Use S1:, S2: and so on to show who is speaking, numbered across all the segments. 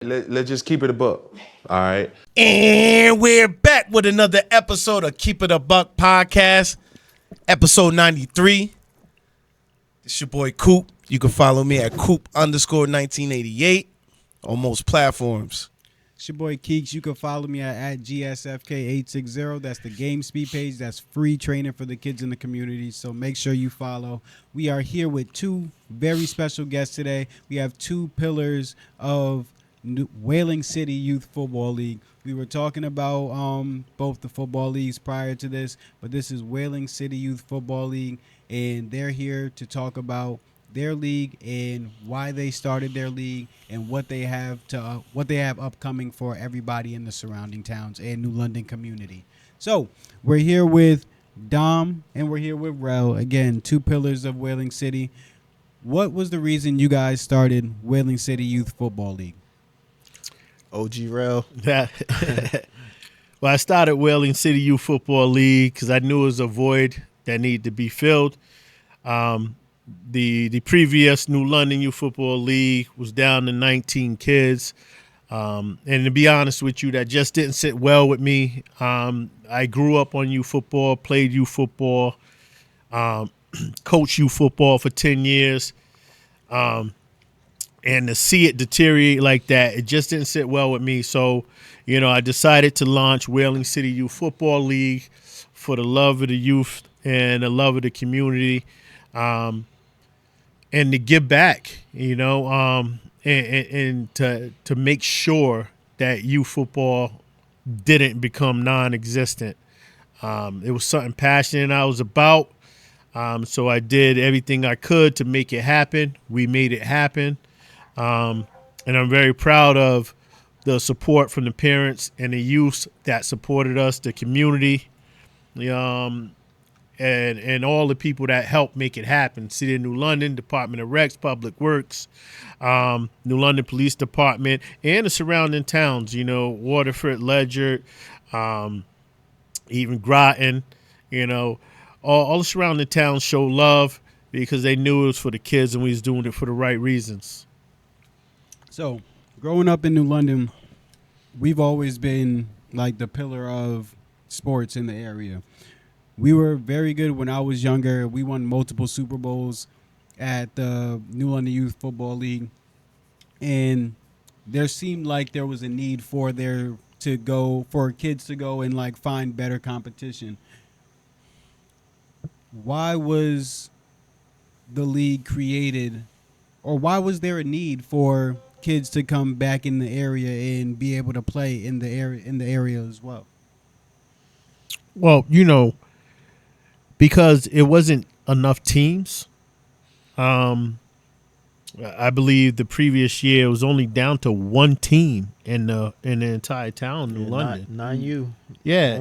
S1: Let's just keep it a buck. All right.
S2: And we're back with another episode of Keep It a Buck podcast, episode 93. It's your boy Coop. You can follow me at Coop_1988 on most platforms.
S3: It's your boy Keeks. You can follow me at GSFK860. That's the game speed page. That's free training for the kids in the community. So make sure you follow. We are here with two very special guests today. We have two pillars of Whaling City Youth Football League. We were talking about both the football leagues prior to this, but this is Whaling City Youth Football League, and they're here to talk about their league and why they started their league and what they have upcoming for everybody in the surrounding towns and New London community. So we're here with Dom and we're here with Rell. Again, two pillars of Whaling City. What was the reason you guys started Whaling City Youth Football League?
S4: OG Rell.
S5: Well, I started Whaling City Youth Football League because I knew it was a void that needed to be filled. The previous New London Youth Football League was down to 19 kids. And to be honest with you, that just didn't sit well with me. I grew up on youth football, played youth football, coached youth football for 10 years. And to see it deteriorate like that, it just didn't sit well with me. So, I decided to launch Whaling City Youth Football League for the love of the youth and the love of the community. And to give back, and to make sure that youth football didn't become non-existent. It was something passionate I was about, so I did everything I could to make it happen. We made it happen, and I'm very proud of the support from the parents and the youth that supported us, the community, and all the people that helped make it happen. City of New London, Department of Recs, Public Works, New London Police Department, and the surrounding towns, Waterford, Ledyard, even Groton, all the surrounding towns show love because they knew it was for the kids and we was doing it for the right reasons.
S3: So, growing up in New London, we've always been like the pillar of sports in the area. We were very good when I was younger. We won multiple Super Bowls at the New London Youth Football League. And there seemed like there was a need for kids to go and like find better competition. Why was the league created, or why was there a need for kids to come back in the area and be able to play in the area as well?
S5: Well, because it wasn't enough teams. I believe the previous year it was only down to one team in the entire town, New London.
S4: Nine U.
S5: Yeah,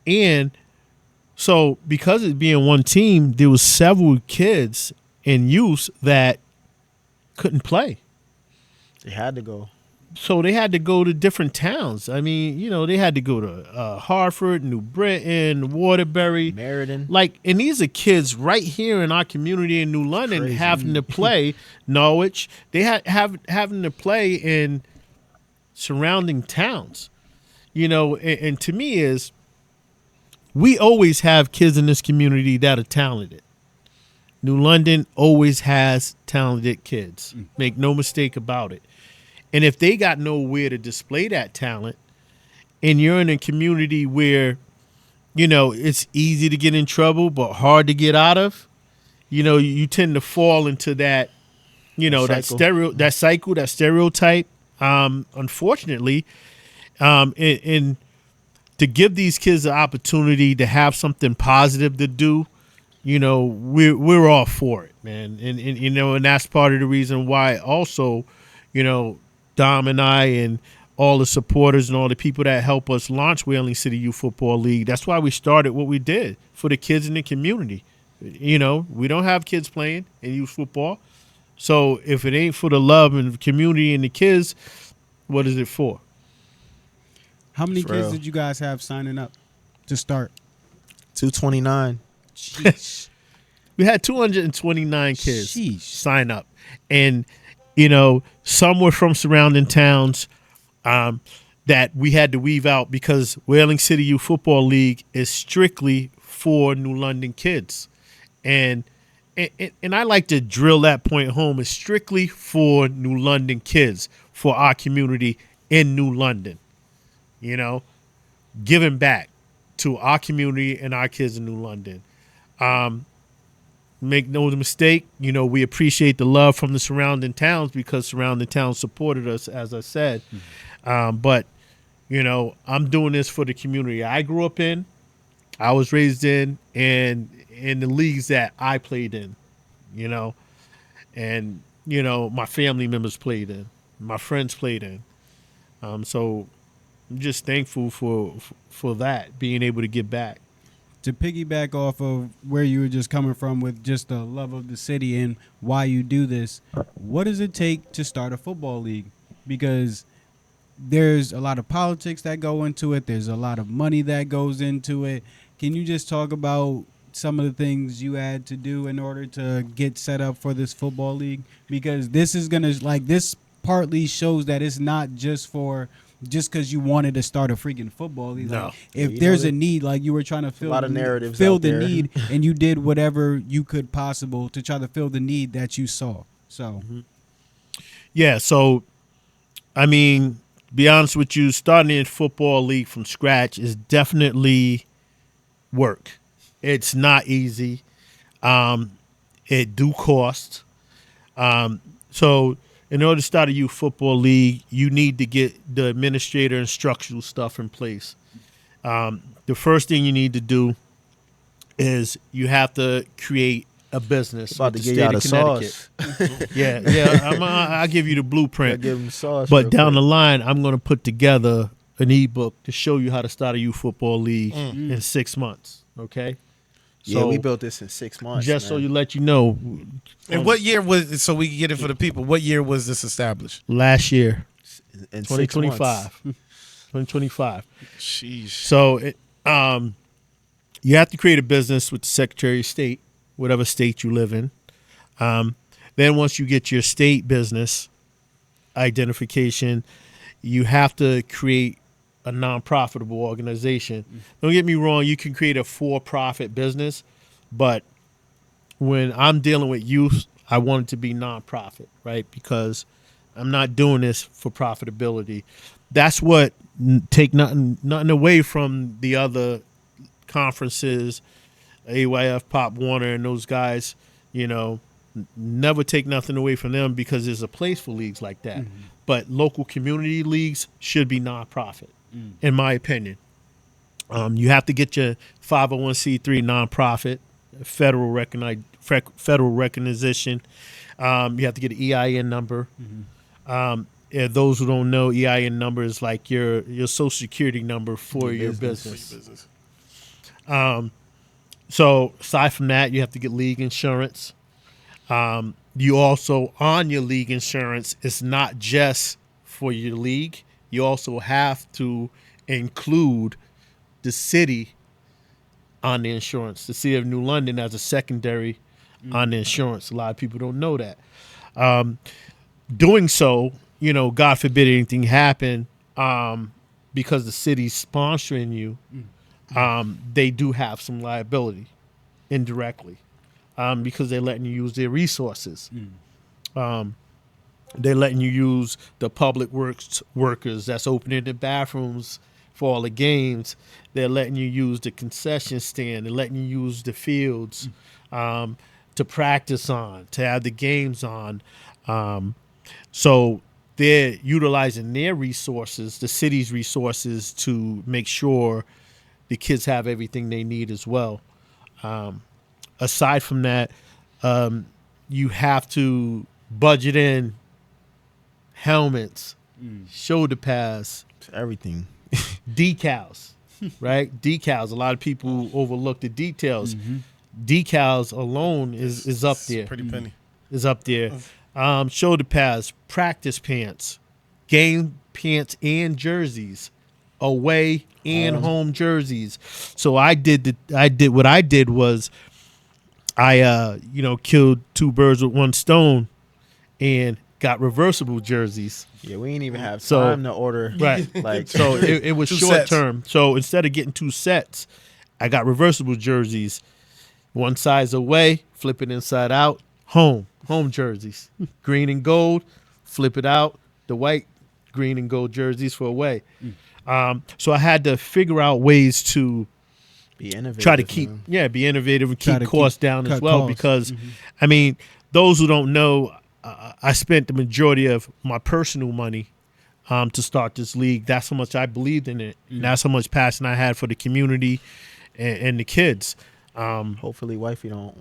S5: and so because it being one team, there was several kids and youth that couldn't play.
S4: They had to go.
S5: So they had to go to different towns. I mean, they had to go to Hartford, New Britain, Waterbury,
S4: Meriden.
S5: And these are kids right here in our community in New London.
S4: Crazy.
S5: Having to play Norwich. They having to play in surrounding towns. And to me is we always have kids in this community that are talented. New London always has talented kids. Make no mistake about it. And if they got nowhere to display that talent, and you're in a community where, it's easy to get in trouble but hard to get out of, you tend to fall into that, that stereotype. Unfortunately, and to give these kids the opportunity to have something positive to do, we're all for it, man. And that's part of the reason why also, Dom and I and all the supporters and all the people that help us launch Whaling City Youth Football League. That's why we started what we did for the kids in the community. We don't have kids playing in youth football. So if it ain't for the love and the community and the kids, what is it for?
S3: How many kids did you guys have signing up to start?
S4: 229.
S3: Jeez.
S5: We had 229 kids sign up. And some were from surrounding towns that we had to weave out because Whaling City Youth Football League is strictly for New London kids. And I like to drill that point home. It's strictly for New London kids, for our community in New London, giving back to our community and our kids in New London. Make no mistake, we appreciate the love from the surrounding towns because surrounding towns supported us, as I said. But, I'm doing this for the community I grew up in, I was raised in, and in the leagues that I played in, and, my family members played in, my friends played in. So I'm just thankful for that, being able to give back.
S3: To piggyback off of where you were just coming from with just the love of the city and why you do this, what does it take to start a football league? Because there's a lot of politics that go into it. There's a lot of money that goes into it. Can you just talk about some of the things you had to do in order to get set up for this football league? Because this is going to, this partly shows that it's not just because you wanted to start a freaking football league.
S5: No.
S3: If there's a need, like you were trying to fill
S4: a lot of narratives
S3: fill
S4: out
S3: the
S4: there.
S3: need, and you did whatever you could possible to try to fill the need that you saw. So,
S5: Yeah, so, be honest with you, starting a football league from scratch is definitely work. It's not easy. It do cost. So in order to start a youth football league, you need to get the administrator and structural stuff in place. The first thing you need to do is you have to create a business.
S4: About to
S5: with the
S4: get you out of
S5: state of
S4: sauce.
S5: Yeah. I'll give you the blueprint.
S4: Give them sauce.
S5: But down the line, I'm going to put together an ebook to show you how to start a youth football league in 6 months. Okay.
S4: Yeah, we built this in 6 months.
S5: Just
S4: man.
S5: so you let you know.
S2: And what year was, so we can get it for the people, what year was this established?
S5: Last year,
S4: in 6
S5: 2025.
S4: months.
S5: 2025.
S2: Sheesh.
S5: So you have to create a business with the Secretary of State, whatever state you live in. Then once you get your state business identification, you have to create a non-profitable organization. Don't get me wrong, you can create a for-profit business, but when I'm dealing with youth, I want it to be non-profit, right? Because I'm not doing this for profitability. That's what take nothing away from the other conferences, AYF, Pop Warner, and those guys, never take nothing away from them because there's a place for leagues like that. But local community leagues should be non-profit, in my opinion. You have to get your 501c3 nonprofit, federal recognition. You have to get an EIN number. Those who don't know, EIN number is like your social security number for your business. So aside from that, you have to get league insurance. You also, on your league insurance, it's not just for your league. You also have to include the city on the insurance. The city of New London as a secondary on the insurance. A lot of people don't know that. Doing so, God forbid anything happen, because the city's sponsoring you, they do have some liability indirectly. Because they're letting you use their resources. They're letting you use the public works workers that's opening the bathrooms for all the games. They're letting you use the concession stand. They're letting you use the fields to practice on, to have the games on. So they're utilizing their resources, the city's resources, to make sure the kids have everything they need as well. Aside from that, you have to budget in helmets, shoulder pads,
S4: Everything.
S5: decals, right? Decals. A lot of people overlook the details. Decals alone is up there.
S2: Pretty penny.
S5: Is up there. Shoulder pads, practice pants, game pants, and jerseys, away and home jerseys. So I did what I did was I killed two birds with one stone, and got reversible jerseys.
S4: Yeah, we ain't even have
S5: So-
S4: time to order.
S5: Right.
S4: Like,
S5: So it was
S2: Two
S5: short
S2: sets.
S5: term. So instead of getting 2 sets, I got reversible jerseys. One size away, flip it inside out. Home jerseys. Green and gold, flip it out. The white, green and gold jerseys for away. So I had to figure out ways to
S4: be innovative.
S5: try to keep
S4: man.
S5: be innovative and
S3: Try
S5: keep
S3: to
S5: costs down as
S3: cut
S5: well
S3: costs.
S5: because I mean those who don't know, I spent the majority of my personal money to start this league. That's how much I believed in it. And that's how much passion I had for the community and the kids.
S4: Hopefully, wifey don't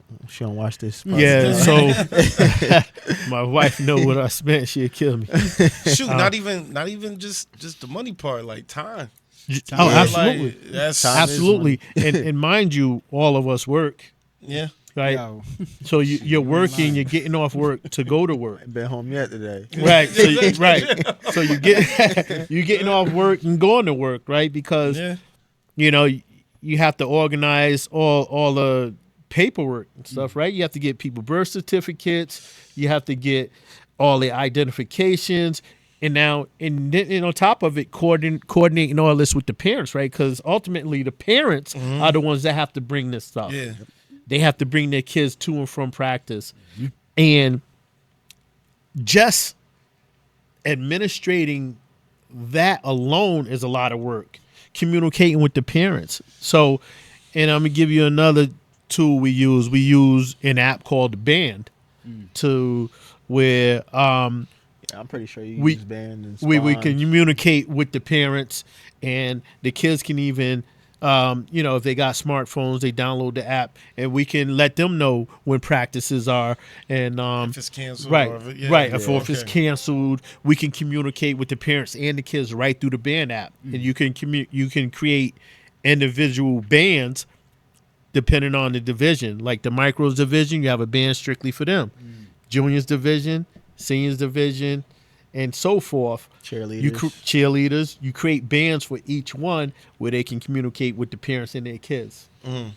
S4: watch this.
S5: Yeah,
S4: podcast.
S5: so my wife know what I spent. She'd kill me.
S2: Shoot, not even just the money part, like time.
S5: Oh,
S2: Yeah,
S5: absolutely,
S2: like, that's
S4: Time is
S5: absolutely. And mind you, all of us work,
S2: yeah.
S5: right?
S3: Yo,
S5: So you're working, you're getting off work to go to work.
S4: Ain't been home yet today.
S5: Right. So So you get you getting off work and going to work, right? Because
S2: Yeah.
S5: you know you have to organize all the paperwork and stuff, right? You have to get people birth certificates. You have to get all the identifications, and now and on top of it, coordinating all this with the parents, right? Because ultimately the parents are the ones that have to bring this stuff.
S2: Yeah.
S5: They have to bring their kids to and from practice. And just administrating that alone is a lot of work. Communicating with the parents. So, and I'm going to give you another tool we use. We use an app called Band to where
S4: Yeah, I'm pretty sure you
S5: We-
S4: use band and
S5: we
S4: Spawn.
S5: can communicate with the parents, and the kids can even if they got smartphones, they download the app, and we can let them know when practices are, and
S2: If it's canceled,
S5: right,
S2: or if it, yeah.
S5: right.
S2: Yeah,
S5: If it's canceled, we can communicate with the parents and the kids right through the band app, and you can you can create individual bands depending on the division. Like the micros division, you have a band strictly for them. Juniors division, seniors division, and so forth.
S4: Cheerleaders.
S5: Cheerleaders. You create bands for each one where they can communicate with the parents and their kids. And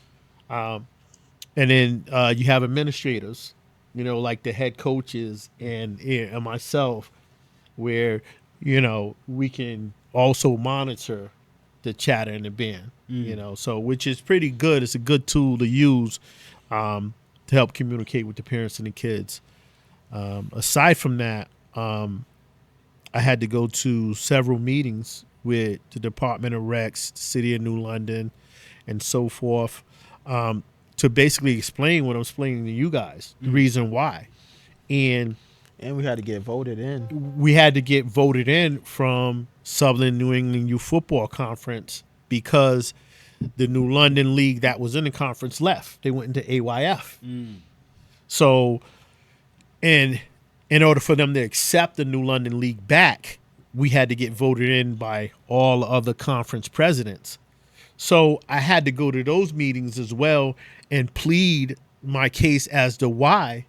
S5: then you have administrators, like the head coaches and myself, where we can also monitor the chatter in the band. So which is pretty good. It's a good tool to use to help communicate with the parents and the kids. Aside from that, I had to go to several meetings with the Department of Recs, the City of New London, and so forth, to basically explain what I'm explaining to you guys, the reason why. And
S4: we had to get voted in.
S5: we had to get voted in from Southern New England Youth Football Conference because the New London League that was in the conference left. They went into AYF. So, and in order for them to accept the New London League back, we had to get voted in by all other conference presidents. So I had to go to those meetings as well and plead my case as to why,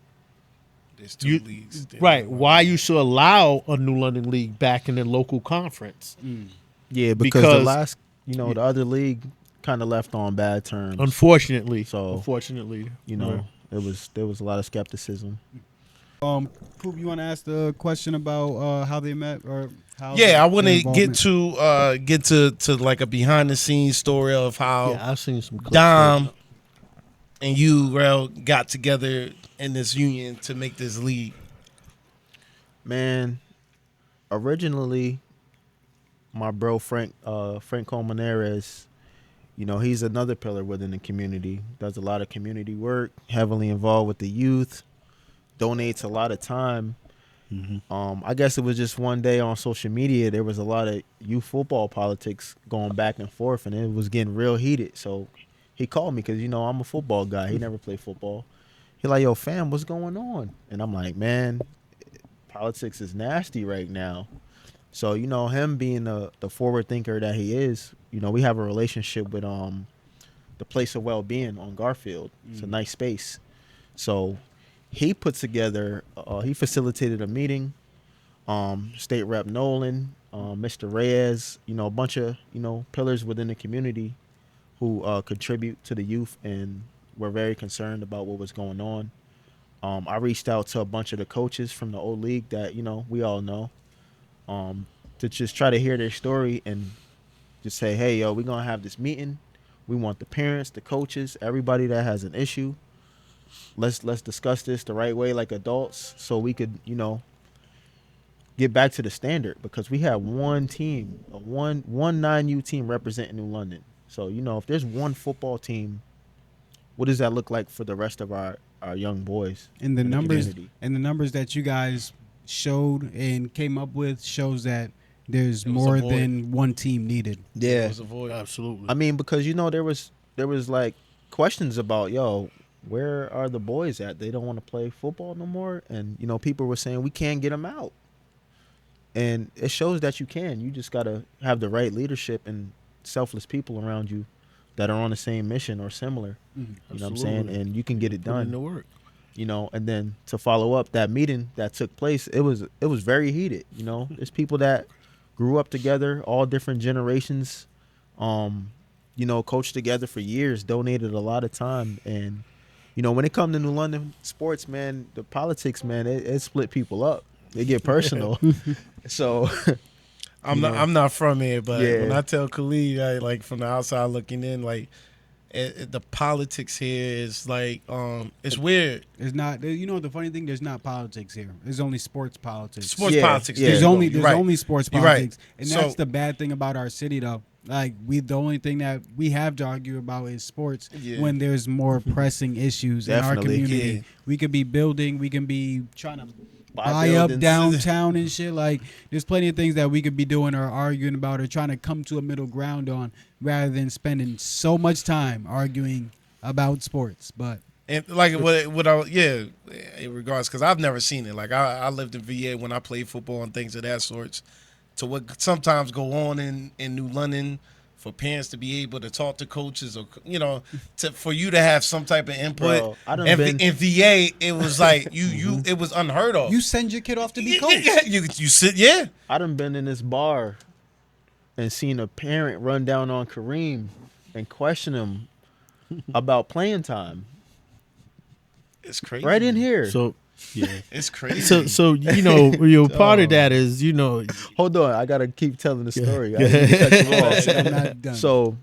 S2: There's two leagues.
S5: right, why you should allow a New London League back in the local conference.
S4: Yeah, because the last, the other league kind of left on bad terms.
S5: Unfortunately.
S4: So, there was a lot of skepticism.
S3: Coop, you want to ask the question about how they met or how?
S2: Yeah, I want
S3: their
S2: to get
S3: involvement?
S2: to like a behind the scenes story of how
S5: Yeah, I've seen some clips
S2: Dom
S5: lately.
S2: and you, Rell, got together in this union to make this league.
S4: Man, originally, my bro Frank Colmenares, he's another pillar within the community. Does a lot of community work, heavily involved with the youth, donates a lot of time. I guess it was just one day on social media, there was a lot of youth football politics going back and forth, and it was getting real heated. So he called me because, I'm a football guy. He never played football. He like, yo, fam, what's going on? And I'm like, man, politics is nasty right now. So, him being the forward thinker that he is, we have a relationship with the Place of Well-Being on Garfield. It's a nice space. So he put together, he facilitated a meeting. State Rep Nolan, Mr. Reyes, a bunch of, pillars within the community who contribute to the youth and were very concerned about what was going on. I reached out to a bunch of the coaches from the old league that we all know, to just try to hear their story and just say, hey, yo, we're gonna have this meeting. We want the parents, the coaches, everybody that has an issue. Let's discuss this the right way, like adults, so we could get back to the standard, because we have one team, one 9U team representing New London. So if there's one football team, what does that look like for the rest of our young boys?
S3: And the
S4: in
S3: numbers
S4: community?
S3: and the numbers that you guys showed and came up with shows that there's
S2: It was
S3: more
S2: a void.
S3: than one team needed.
S4: Yeah,
S2: It was a void.
S5: Absolutely.
S4: I mean, because there was like questions about, where are the boys at? They don't want to play football no more, and people were saying we can't get them out. And it shows that you can. You just gotta have the right leadership and selfless people around you that are on the same mission or similar. You know what I'm saying?
S5: Absolutely.
S4: And you can get it
S5: Put in the
S4: done.
S5: work.
S4: And then to follow up that meeting that took place, it was very heated. There's people that grew up together, all different generations, coached together for years, donated a lot of time. And, when it comes to New London sports, man, the politics, man, it split people up. They get personal. So
S2: I'm not from here, but
S4: Yeah.
S2: when I tell Khalid, like from the outside looking in, like the politics here is like it's weird.
S3: It's not. The funny thing, there's not politics here. There's only sports politics.
S2: Sports
S4: Yeah,
S2: politics.
S4: yeah.
S3: There's
S2: You're
S3: only
S2: right.
S3: sports
S2: You're right.
S3: politics, and
S2: So-
S3: that's the bad thing about our city, though. Like the only thing that we have to argue about is sports.
S2: Yeah.
S3: When there's more pressing issues in our
S4: Definitely.
S3: community,
S2: Yeah.
S3: we could be building, we can be trying to
S4: Buy
S3: buy up
S4: buildings.
S3: downtown and shit. Like there's plenty of things that we could be doing or arguing about or trying to come to a middle ground on, rather than spending so much time arguing about sports. But
S2: And like what I in regards, because I've never seen it. Like I lived in VA when I played football and things of that sorts. To what sometimes go on in New London, for parents to be able to talk to coaches, or for you to have some type of input.
S4: Bro, I done
S2: and
S4: been-
S2: in VA, it was like you it was unheard of.
S3: you send your kid off to be
S2: Yeah,
S3: coached.
S2: yeah, you sit
S4: I done been in this bar and seen a parent run down on Kareem and question him about playing time
S2: It's crazy.
S4: right in here.
S5: So yeah.
S2: It's crazy.
S5: So part of that is
S4: Hold on, I gotta keep telling the story. I
S5: Yeah.
S4: didn't cut you off.
S3: I'm not done.
S4: So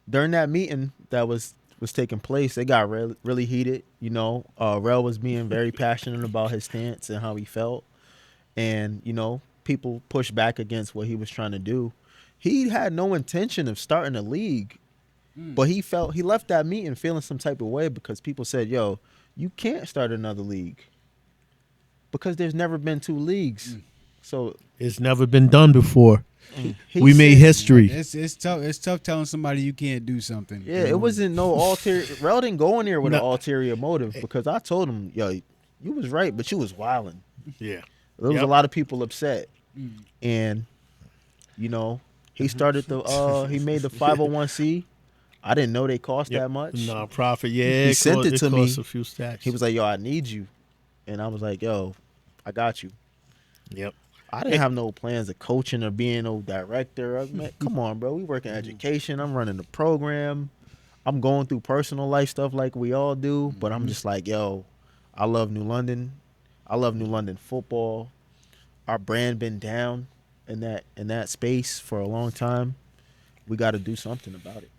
S4: during that meeting that was taking place, it got really heated. Rell was being very passionate about his stance and how he felt, and people pushed back against what he was trying to do. He had no intention of starting a league, but he left that meeting feeling some type of way because people said, "Yo, you can't start another league because there's never been two leagues." So
S5: it's never been done before.
S4: he
S5: We made
S4: said-
S5: history.
S3: It's tough. It's tough telling somebody you can't do something.
S4: Yeah, it wasn't no ulterior. Rell didn't go in there with an ulterior motive because I told him, "Yo, you was right, but you was wilding."
S5: Yeah.
S4: There was
S5: Yep.
S4: a lot of people upset, and he started he made the 501c. I didn't know they cost that much.
S5: Nonprofit. Yeah.
S4: He sent it to me.
S5: costs a few stacks.
S4: He was like, "Yo, I need you," and I was like, "Yo, I got you."
S5: Yep.
S4: I didn't have no plans of coaching or being no director. Man, come on, bro. We work in education. I'm running the program. I'm going through personal life stuff like we all do. But I'm just like, yo, I love New London. I love New London football. Our brand been down in that space for a long time. We got to do something about it.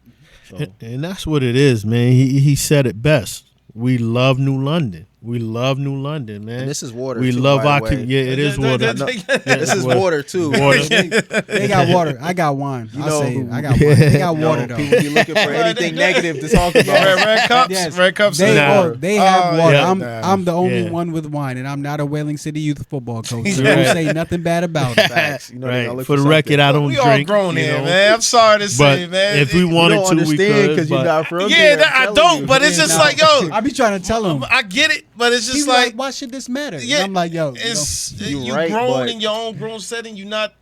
S4: So
S5: And that's what it is, man. He said it best. We love New London. We love New London, man.
S4: and this is water.
S5: we
S4: too,
S5: love
S4: by
S5: our
S4: the way.
S5: yeah, it is water.
S4: This is water too.
S5: Water.
S3: They got water. I got wine.
S4: You
S3: I'll
S4: know-
S3: say it. I got wine. They got
S4: You know,
S3: water though.
S4: people be looking for anything negative to talk about.
S2: red cups.
S3: Yes.
S2: Red cups.
S3: They,
S5: Nah.
S3: they have
S2: Oh,
S3: water.
S2: yeah,
S3: I'm the only
S5: Yeah.
S3: one with wine, and I'm not a Whaling City Youth football coach. So
S5: Right.
S3: don't say nothing bad about it.
S4: Facts. You know, they gotta
S5: Right.
S4: look
S5: For the
S4: something.
S5: record, I don't
S2: We
S5: drink.
S2: all grown
S5: you
S2: here,
S5: know.
S2: man. I'm sorry to
S5: But
S2: say, man.
S5: if we
S4: You
S5: wanted
S4: don't
S5: to, we
S4: understand
S5: could.
S4: because you
S5: but-
S4: not from
S2: Yeah,
S4: there.
S2: that, I
S4: I'm
S2: don't.
S4: telling you.
S2: But it's
S3: Yeah,
S2: just
S3: nah.
S2: like, yo,
S3: I be trying to tell him.
S2: I get it, but it's
S3: He's
S2: just
S3: like,
S2: like,
S3: why should this matter? And
S2: yeah,
S3: I'm like, yo,
S2: it's
S4: You
S2: you
S4: right,
S2: grown
S4: but-
S2: in your own grown setting. You're not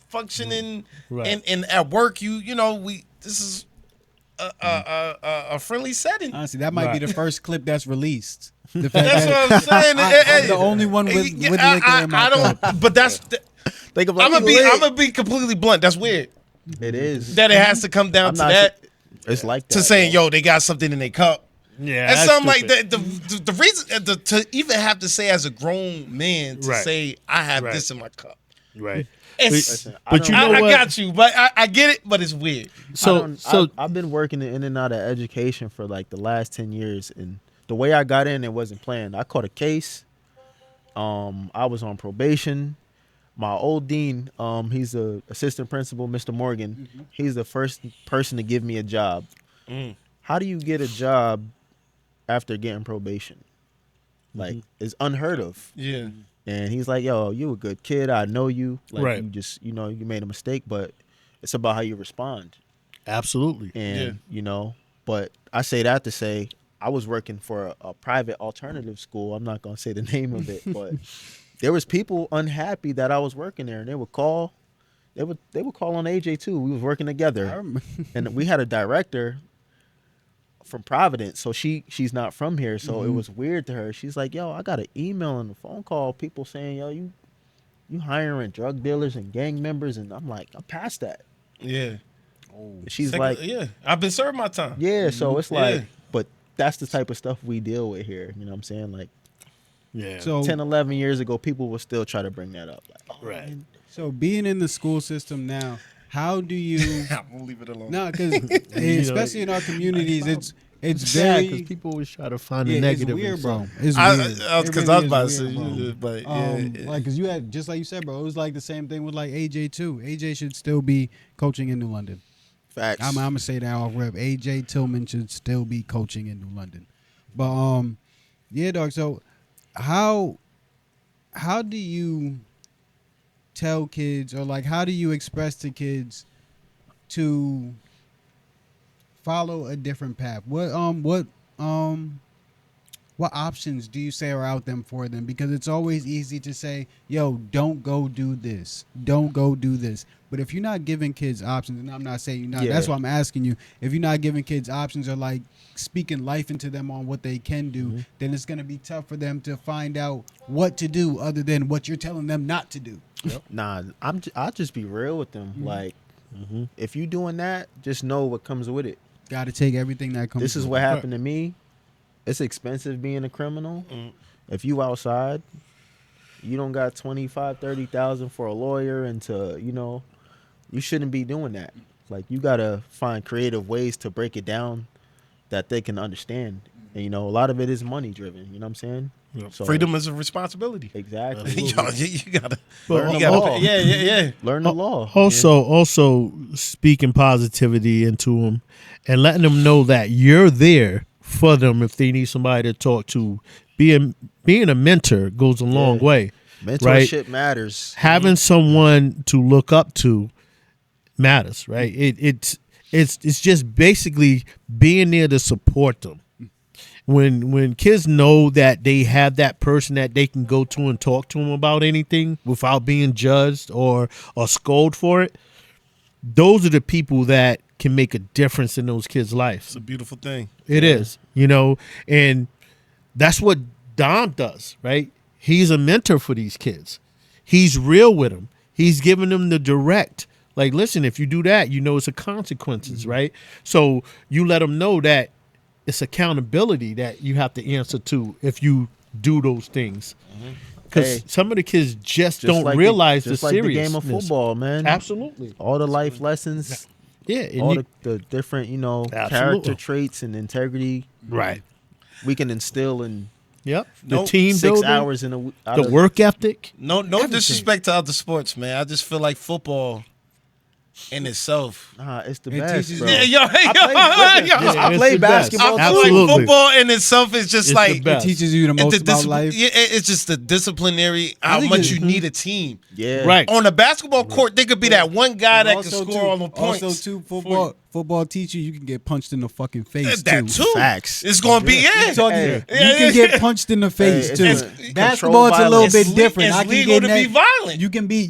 S2: functioning,
S5: Right.
S2: and at work, this is a friendly setting.
S3: honestly, that might be
S5: Right.
S3: the first clip that's released. The fact
S2: That's
S3: that
S2: what I'm saying.
S3: I'm the only one with liquor in my
S2: I don't.
S3: cup.
S2: But that's.
S4: Think of
S2: I'm
S4: like
S2: gonna be completely blunt. That's weird.
S4: It is.
S2: That it has to come down
S4: I'm
S2: to
S4: not
S2: that.
S4: It's like that.
S2: To saying,
S4: though.
S2: yo, they got something in their cup.
S5: Yeah,
S2: And
S5: that's
S2: something like
S5: stupid.
S2: that. The reason to even have to say as a grown man to
S5: Right.
S2: say I have
S5: Right.
S2: this in my cup.
S5: Right.
S2: It's,
S4: Listen,
S5: But you know
S2: I
S5: what?
S2: got you, but I get it, but it's weird.
S4: I've been working in and out of education for like the last 10 years, and the way I got in, it wasn't planned. I caught a case. I was on probation. My old dean, he's the assistant principal, Mr. Morgan. He's the first person to give me a job. How do you get a job after getting probation? Like, it's unheard of.
S2: Yeah.
S4: And he's like, yo, you a good kid. I know you. Like,
S5: Right.
S4: you just, you made a mistake, but it's about how you respond.
S5: Absolutely.
S4: And, but I say that to say I was working for a private alternative school. I'm not going to say the name of it, but there was people unhappy that I was working there, and they would call. They would call on AJ too. We was working together, and we had a director from Providence, so she's not from here, so it was weird to her. She's like, "Yo, I got an email and a phone call, people saying, yo, you hiring drug dealers and gang members," and I'm like, I'm past that.
S2: Yeah.
S4: She's like,
S2: yeah, I've been serving my time.
S4: yeah, so it's like,
S2: Yeah.
S4: but that's the type of stuff we deal with here. You know what I'm saying? Like
S5: Yeah.
S3: So
S4: 10, 11 years ago, people will still try to bring that up. Like, oh,
S5: Right.
S4: man,
S3: So being in the school system now, how do you?
S2: I'm gonna leave it alone.
S3: No, because especially in our communities, it's
S5: sad
S3: very
S5: because people always try to find
S3: yeah,
S5: the
S3: it's
S5: negative.
S3: weird,
S5: in
S3: bro.
S5: something.
S3: It's
S2: I
S3: weird.
S2: was
S3: It
S2: because
S3: really
S2: I was
S3: is
S2: about to say,
S3: weird, bro.
S2: but yeah.
S3: Like, cause you had just like you said, bro. It was like the same thing with like AJ too. AJ should still be coaching in New London.
S4: facts.
S3: I'm gonna say that off rep. AJ Tillman should still be coaching in New London. But yeah, dog. So how do you tell kids, or like how do you express to kids to follow a different path? What options do you say are out there for them? Because it's always easy to say, yo, don't go do this. Don't go do this. But if you're not giving kids options, and I'm not saying you're not,
S4: Yeah.
S3: that's why I'm asking you. If you're not giving kids options or like speaking life into them on what they can do, then it's going to be tough for them to find out what to do other than what you're telling them not to do.
S4: Nah, I'll just be real with them. Like, if you doing that, just know what comes with it.
S3: Got to take everything that comes
S4: This is
S3: with
S4: what
S3: it.
S4: happened to me. It's expensive being a criminal. If you outside, you don't got 25, 30,000 for a lawyer, and you shouldn't be doing that. Like, you gotta find creative ways to break it down that they can understand. And a lot of it is money driven. You know what I'm saying? So,
S2: Freedom is a responsibility.
S4: Exactly.
S2: Yo, you gotta,
S5: But
S2: you gotta,
S4: law.
S2: yeah.
S4: Learn the law.
S5: Also speaking positivity into them and letting them know that you're there for them if they need somebody to talk to. Being a mentor goes a long way.
S4: Mentorship matters.
S5: Having someone to look up to matters, right? It's just basically being there to support them. When kids know that they have that person that they can go to and talk to them about anything without being judged or scolded for it, those are the people that can make a difference in those kids' lives.
S2: It's a beautiful thing.
S5: It is, and that's what Dom does, right? He's a mentor for these kids. He's real with them. He's giving them the direct, like, listen, if you do that, it's a consequences, right? So you let them know that it's accountability that you have to answer to if you do those things. Because
S4: Hey,
S5: some of the kids just don't
S4: like
S5: realize
S4: just
S5: the
S4: like the
S5: seriousness.
S4: game of football, man.
S5: Absolutely.
S4: All the life lessons,
S5: Yeah. And
S4: all
S5: you-
S4: the different,
S5: Absolutely.
S4: character traits and integrity
S5: right.
S4: we can instill in
S5: Yep. The
S2: No,
S5: team
S4: 6
S5: building,
S4: hours in a week.
S5: the work ethic.
S2: No
S5: Everything.
S2: disrespect to other sports, man. I just feel like football in itself.
S4: Nah, it's the
S3: It
S4: best,
S3: teaches
S4: bro.
S3: you-
S2: Yeah, yo,
S4: I
S5: it's
S4: played
S5: the best.
S4: basketball
S2: I
S4: too.
S2: feel like
S5: Absolutely.
S2: football in itself is just
S5: It's
S2: like
S5: the best.
S3: It teaches you the
S2: and
S3: most about life.
S2: Yeah, it's just the disciplinary how
S3: think
S2: much
S3: it-
S2: you need a team.
S4: Yeah.
S5: Right.
S2: On a basketball court, there could be that one guy that can
S3: Also,
S2: score
S3: too-
S2: all the points.
S3: Also, too,
S2: for
S3: football teach you can get punched in the fucking
S2: you.
S3: face
S2: That
S3: too.
S2: too.
S4: Facts.
S2: It's gonna be
S3: I'm talking-
S4: Hey.
S3: you can get punched in the face
S4: Hey,
S3: too.
S4: it's
S3: Basketball, it's a little
S4: controlled
S3: bit
S2: violence.
S3: different.
S2: It's
S3: I can
S2: legal
S3: get
S2: to be
S3: that-
S2: violent.
S3: You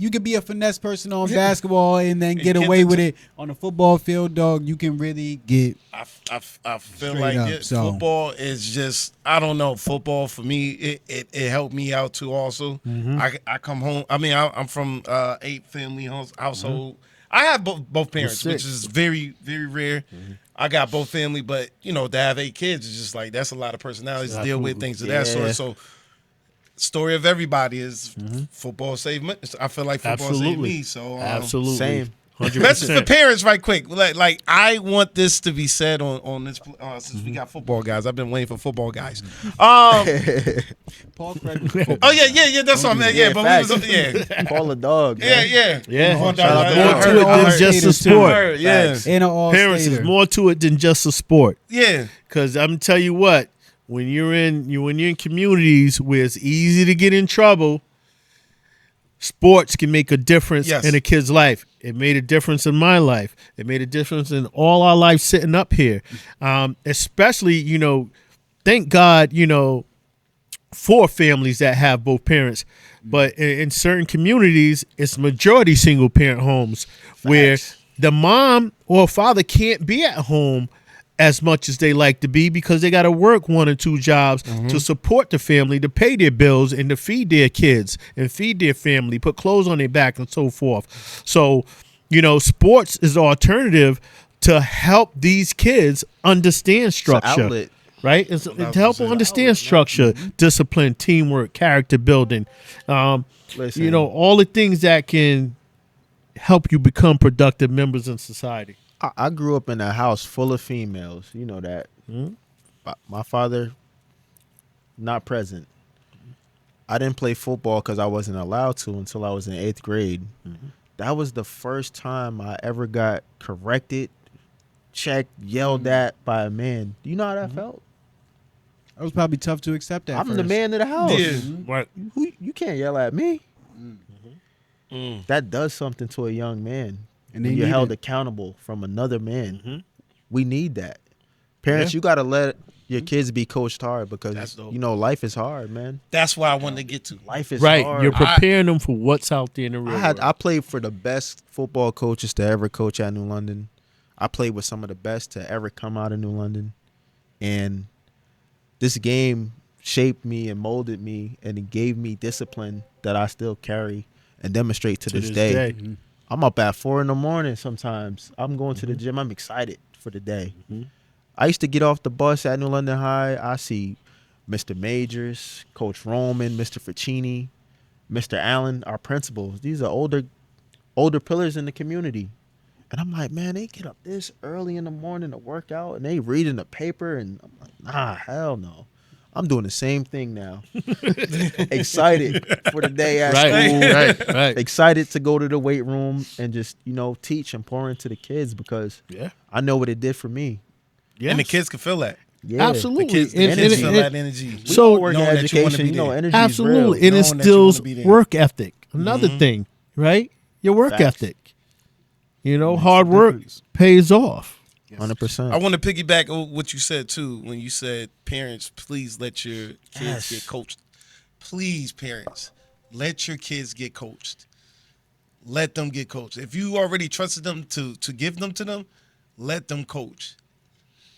S3: can be a finesse person on basketball and then get
S2: get
S3: away
S2: the
S3: with
S2: t-
S3: it on a football field, dog. You can really get.
S2: I feel
S3: Straight
S2: like
S3: up,
S2: it,
S3: so.
S2: football is just I don't know. Football for me, it helped me out too. Also, I come home. I mean, I'm from 8 family household. I have both parents,
S5: Well,
S2: which
S5: 6.
S2: is very, very rare. I got both family, but to have 8 kids is just like that's a lot of personalities to deal with,
S5: Absolutely.
S2: things of that sort.
S4: Yeah.
S2: So, story of everybody is football saved me. I feel like football saved
S5: Absolutely.
S2: me. So,
S5: Absolutely.
S4: Same.
S5: 100%.
S2: message for parents, right quick. Like I want this to be said on this since we got football guys. I've been waiting for football guys.
S3: Paul Craig was football.
S2: Oh yeah. That's what I meant. Yeah, but
S4: facts.
S2: we was
S4: Call a dog.
S2: yeah.
S4: Man.
S5: Yeah.
S2: Found
S4: Shout
S2: out-
S4: out to
S5: More
S4: I
S5: to
S4: heard-
S5: it
S4: I
S5: than
S4: heard
S5: just a
S3: haters, too.
S5: sport.
S2: Heard, yeah,
S4: Facts.
S3: And an all
S5: Parents is more to it than just a sport.
S2: yeah.
S5: Because I'm tell you what, when you're in communities where it's easy to get in trouble, sports can make a difference
S2: Yes.
S5: in a kid's life. It made a difference in my life. It made a difference in all our lives sitting up here. Especially, thank God, for families that have both parents. But in certain communities, it's majority single parent homes where the mom or father can't be at home as much as they like to be because they got to work 1 or 2 jobs to support the family, to pay their bills and to feed their kids and feed their family, put clothes on their back and so forth. So, sports is an alternative to help these kids understand structure.
S4: outlet.
S5: Right? It's to help them understand structure, discipline, teamwork, character building.
S4: Listen. all
S5: all the things that can help you become productive members in society.
S4: I grew up in a house full of females. You know that. My father, not present. I didn't play football because I wasn't allowed to until I was in 8th grade. That was the first time I ever got corrected, checked, yelled at by a man. Do you know how that felt?
S3: It was probably tough to accept that.
S4: I'm the
S3: first.
S4: man of the house.
S2: Yeah.
S5: Right.
S4: You can't yell at me. That does something to a young man.
S3: And
S4: When
S3: they
S4: you're
S3: need
S4: held
S3: it.
S4: accountable from another man. We need that. Parents,
S5: Yeah.
S4: you got to let your kids be coached hard because,
S2: That's dope.
S4: life is hard, man.
S2: That's why I wanted to get to.
S4: Life is
S5: Right.
S4: hard.
S5: You're preparing them for what's out there in the real world.
S4: I played for the best football coaches to ever coach at New London. I played with some of the best to ever come out of New London. And this game shaped me and molded me, and it gave me discipline that I still carry and demonstrate to this day. I'm up at 4 a.m. sometimes. I'm going to the gym. I'm excited for the day. I used to get off the bus at New London High. I see Mr. Majors, Coach Roman, Mr. Ficini, Mr. Allen, our principals. These are older pillars in the community. And I'm like, man, they get up this early in the morning to work out and they reading the paper. And I'm like, nah, hell no. I'm doing the same thing now. Excited for the day at school.
S5: Right.
S4: Excited to go to the weight room and just, teach and pour into the kids because
S5: Yeah.
S4: I know what it did for me.
S5: Yeah.
S2: And the kids can feel that.
S4: Yeah.
S5: Absolutely.
S2: The kids,
S5: And-
S2: kids
S5: and-
S2: feel
S5: and-
S2: that energy.
S4: We
S5: So-
S4: all work in
S2: knowing that you wanna
S4: education,
S2: be there.
S4: energy
S5: Absolutely.
S4: is real.
S5: It
S2: Knowing that you
S5: instills
S2: wanna be there.
S5: work ethic. Another thing, right? Your work
S4: Facts.
S5: ethic. Hard work
S3: difference.
S5: pays off.
S4: 100%.
S2: I want to piggyback on what you said too when you said, parents, please let your kids
S4: Yes.
S2: get coached. Please, parents, let your kids get coached. Let them get coached. If you already trusted them to give them to them, let them coach.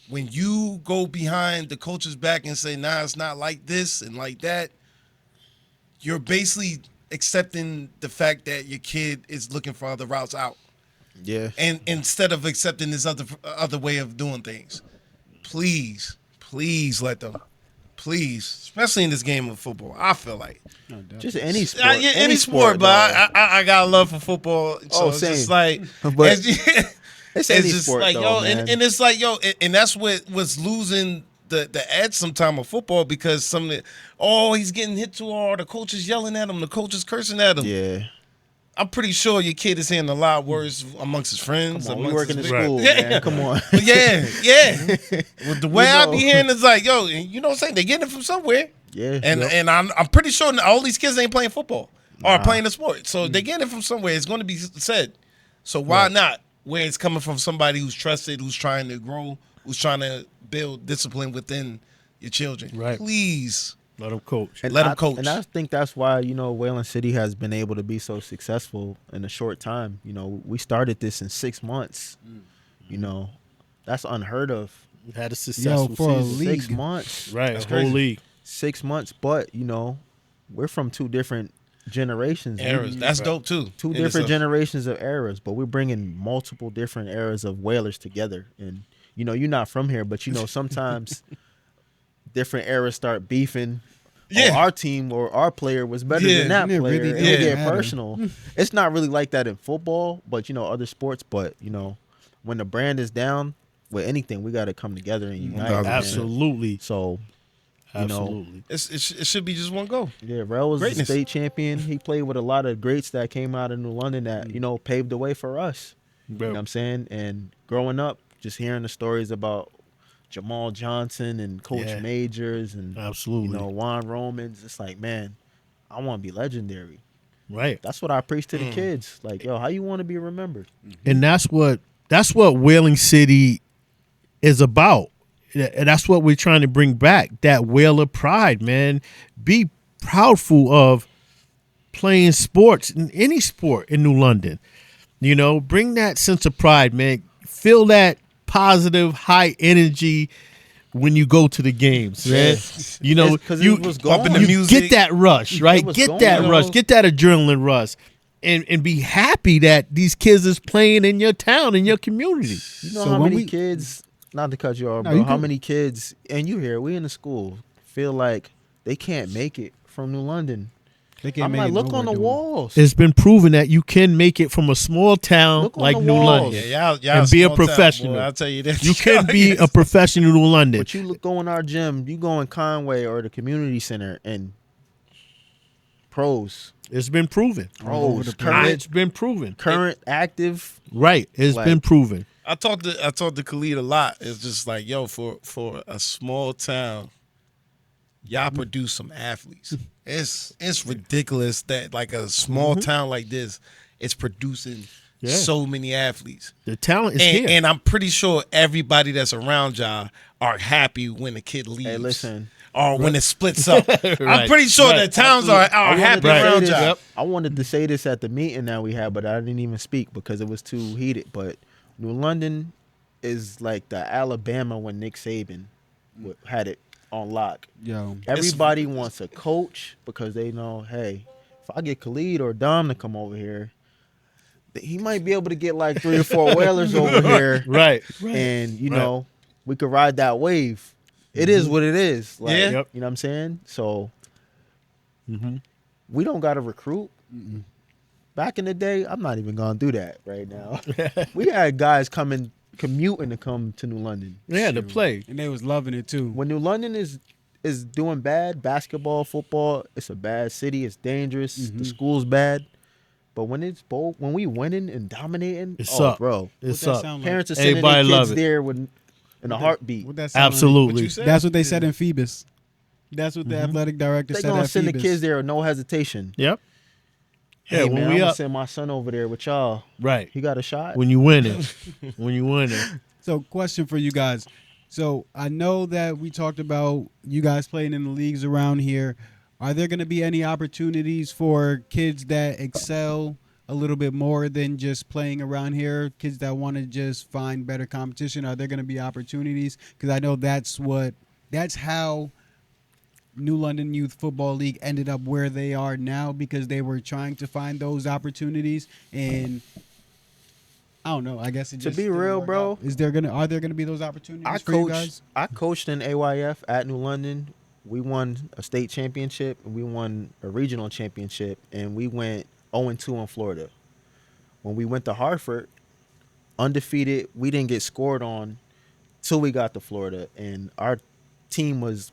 S2: When you go behind the coach's back and say, nah, it's not like this and like that, you're basically accepting the fact that your kid is looking for other routes out.
S4: Yeah.
S2: And instead of accepting this other way of doing things, please let them. Please, especially in this game of football, I feel like
S4: Just any sport.
S2: yeah, any sport, but
S4: dog.
S2: I got a love for football. So it's just
S4: same.
S2: like,
S4: But
S2: it's,
S4: it's any
S2: just
S4: sport,
S2: like
S4: though,
S2: yo,
S4: man.
S2: and it's like yo, and that's what was losing the edge sometime of football because some of the, he's getting hit too hard, the coach is yelling at him, the coach is cursing at him.
S4: Yeah.
S2: I'm pretty sure your kid is hearing a lot of words amongst his friends.
S4: Come on, we
S2: amongst
S4: work in the
S2: his-
S4: school,
S2: Yeah.
S4: man. Come on.
S2: But yeah. Well, the way I be
S4: know.
S2: hearing is like, yo, you know what I'm saying? They getting it from somewhere.
S4: Yeah.
S2: And
S4: Yep.
S2: and I'm pretty sure all these kids ain't playing football or playing a sport. So they getting it from somewhere. It's going to be said. So why not? Where it's coming from somebody who's trusted, who's trying to grow, who's trying to build discipline within your children.
S5: Right.
S2: Please.
S5: Let them coach.
S2: Let 'em coach.
S4: And I think that's why, Wayland City has been able to be so successful in a short time. We started this in 6 months. That's unheard of.
S5: Had a successful
S3: for a
S5: season.
S3: league.
S4: 6 months.
S5: Right.
S2: That's
S5: A whole
S2: crazy.
S5: league.
S4: 6 months. But, we're from two different generations.
S2: Eras. That's dope too.
S4: Two
S2: in
S4: different
S2: itself.
S4: generations of eras, but we're bringing multiple different eras of Whalers together. And you're not from here, but sometimes different eras start beefing.
S2: Yeah.
S4: Oh, our team or our player was better
S2: Yeah.
S4: than that
S3: And it
S4: player.
S3: really
S4: and
S3: don't
S4: we get
S3: matter.
S4: personal. It's not really like that in football, but other sports. But when the brand is down with anything, we got to come together and unite.
S2: 1,000%.
S4: man.
S5: Absolutely.
S4: So
S5: Absolutely.
S2: It should be just one goal.
S4: yeah, Rell was the
S2: Greatness.
S4: state champion. He played with a lot of greats that came out of New London that paved the way for us. You know what I'm saying? And growing up, just hearing the stories about Jamal Johnson and Coach
S5: Yeah.
S4: Majors and
S5: Absolutely.
S4: Juan Romans, it's like, man, I want to be legendary.
S5: Right.
S4: That's what I preach to the kids. Like, yo, how you want to be remembered?
S5: And that's what Whaling City is about. And that's what we're trying to bring back, that Whaler pride, man. Be proudful of playing sports, in any sport in New London. Bring that sense of pride, man. Feel that positive, high energy when you go to the games, man.
S4: It's 'cause it was
S2: bumping
S4: gone.
S2: the music.
S5: Get that rush, right?
S4: was
S5: Get
S4: gone.
S5: that rush. Get that adrenaline rush. And be happy that these kids is playing in your town, in your community.
S4: You know
S3: So
S4: how
S3: when
S4: many
S3: we-
S4: kids, not to cut you off,
S3: No,
S4: bro,
S3: you
S4: how
S3: good.
S4: many kids, and you here, we in the school, feel like they can't make it from New London.
S3: They can't
S4: I'm
S3: make
S4: like,
S3: it
S4: look on
S3: nowhere
S4: the
S3: doing it.
S4: walls.
S5: It's been proven that you can make it from a small town
S4: Look on
S5: like
S4: the
S5: New
S4: walls.
S5: London.
S2: Yeah, y'all
S5: And be a
S2: small town,
S5: professional.
S2: boy, I'll tell you that.
S5: You can be a professional in New London.
S4: But you go in our gym, you go in Conway or the community center, and pros,
S5: It's been proven.
S3: All over the place.
S5: It's been proven.
S4: current, active.
S5: Right. It's
S4: Like-
S5: been proven.
S2: I talked to Khalid a lot. It's just like, yo, for a small town, y'all produce some athletes. It's ridiculous that like a small town like this is producing
S5: Yeah.
S2: so many athletes.
S5: The talent is here.
S2: And I'm pretty sure everybody that's around y'all are happy when the kid leaves.
S4: Hey, listen.
S2: Or when it splits up. I'm
S5: Right.
S2: pretty sure
S5: Right.
S2: the towns are happy
S4: to say
S2: around
S4: this-
S2: y'all.
S4: I wanted to say this at the meeting that we had, but I didn't even speak because it was too heated. But New London is like the Alabama when Nick Saban had it on lock.
S3: Yo,
S4: Everybody wants a coach because they know, hey, if I get Khalid or Dom to come over here, he might be able to get like 3 or 4 Whalers over here.
S5: right.
S4: And,
S5: Right.
S4: we could ride that wave. It is what it is. Like,
S2: Yeah.
S5: Yep.
S4: You know what I'm saying? So we don't got to recruit. Back in the day, I'm not even going to do that right now. We had guys commuting to come to New London.
S5: Yeah, to play.
S3: and they was loving it too.
S4: When New London is doing bad, basketball, football, it's a bad city. It's dangerous. The school's bad. But when it's bold, when we winning and dominating,
S5: It's
S4: oh,
S5: up.
S4: bro,
S5: It's
S3: that
S5: up.
S3: sound like?
S4: parents are sending
S5: Everybody
S4: their
S5: love
S4: kids
S5: it.
S4: there in a heartbeat.
S3: What that sound like?
S5: Absolutely.
S2: What you said?
S3: That's what they said in Phoebus. That's what the athletic director
S4: They
S3: said
S4: gonna
S3: at
S4: send the
S3: Phoebus.
S4: kids there with no hesitation.
S5: Yep.
S4: Hey
S5: Yeah,
S4: man,
S5: when
S4: I'm
S5: we
S4: gonna
S5: up.
S4: send my son over there with y'all.
S5: Right.
S4: He got a shot.
S5: When you win it. When you win it.
S3: So, question for you guys. So, I know that we talked about you guys playing in the leagues around here. Are there going to be any opportunities for kids that excel a little bit more than just playing around here? Kids that want to just find better competition. Are there going to be opportunities? Because I know that's how New London Youth Football League ended up where they are now, because they were trying to find those opportunities. And I don't know. I guess it
S4: To
S3: just
S4: be
S3: didn't
S4: real,
S3: work
S4: bro,
S3: out. Are there gonna be those opportunities
S4: I
S3: for you guys?
S4: coached in AYF at New London. We won a state championship and we won a regional championship, and we went 0-2 in Florida. When we went to Hartford, undefeated, we didn't get scored on till we got to Florida, and our team was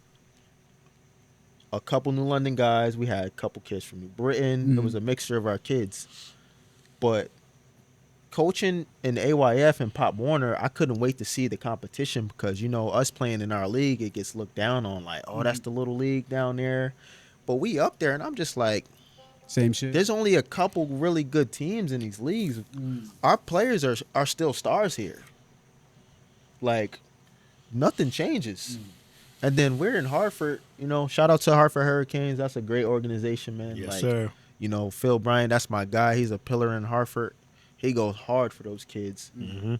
S4: a couple New London guys. We had a couple kids from New Britain. It was a mixture of our kids. But coaching in AYF and Pop Warner, I couldn't wait to see the competition because, us playing in our league, it gets looked down on like, oh, that's the little league down there. But we up there, and I'm just like,
S3: Same shit.
S4: there's only a couple really good teams in these leagues. Our players are still stars here. Like, nothing changes. And then we're in Hartford, shout out to Hartford Hurricanes. That's a great organization, man.
S5: Yes,
S4: like,
S5: sir.
S4: Phil Bryant, that's my guy. He's a pillar in Hartford. He goes hard for those kids.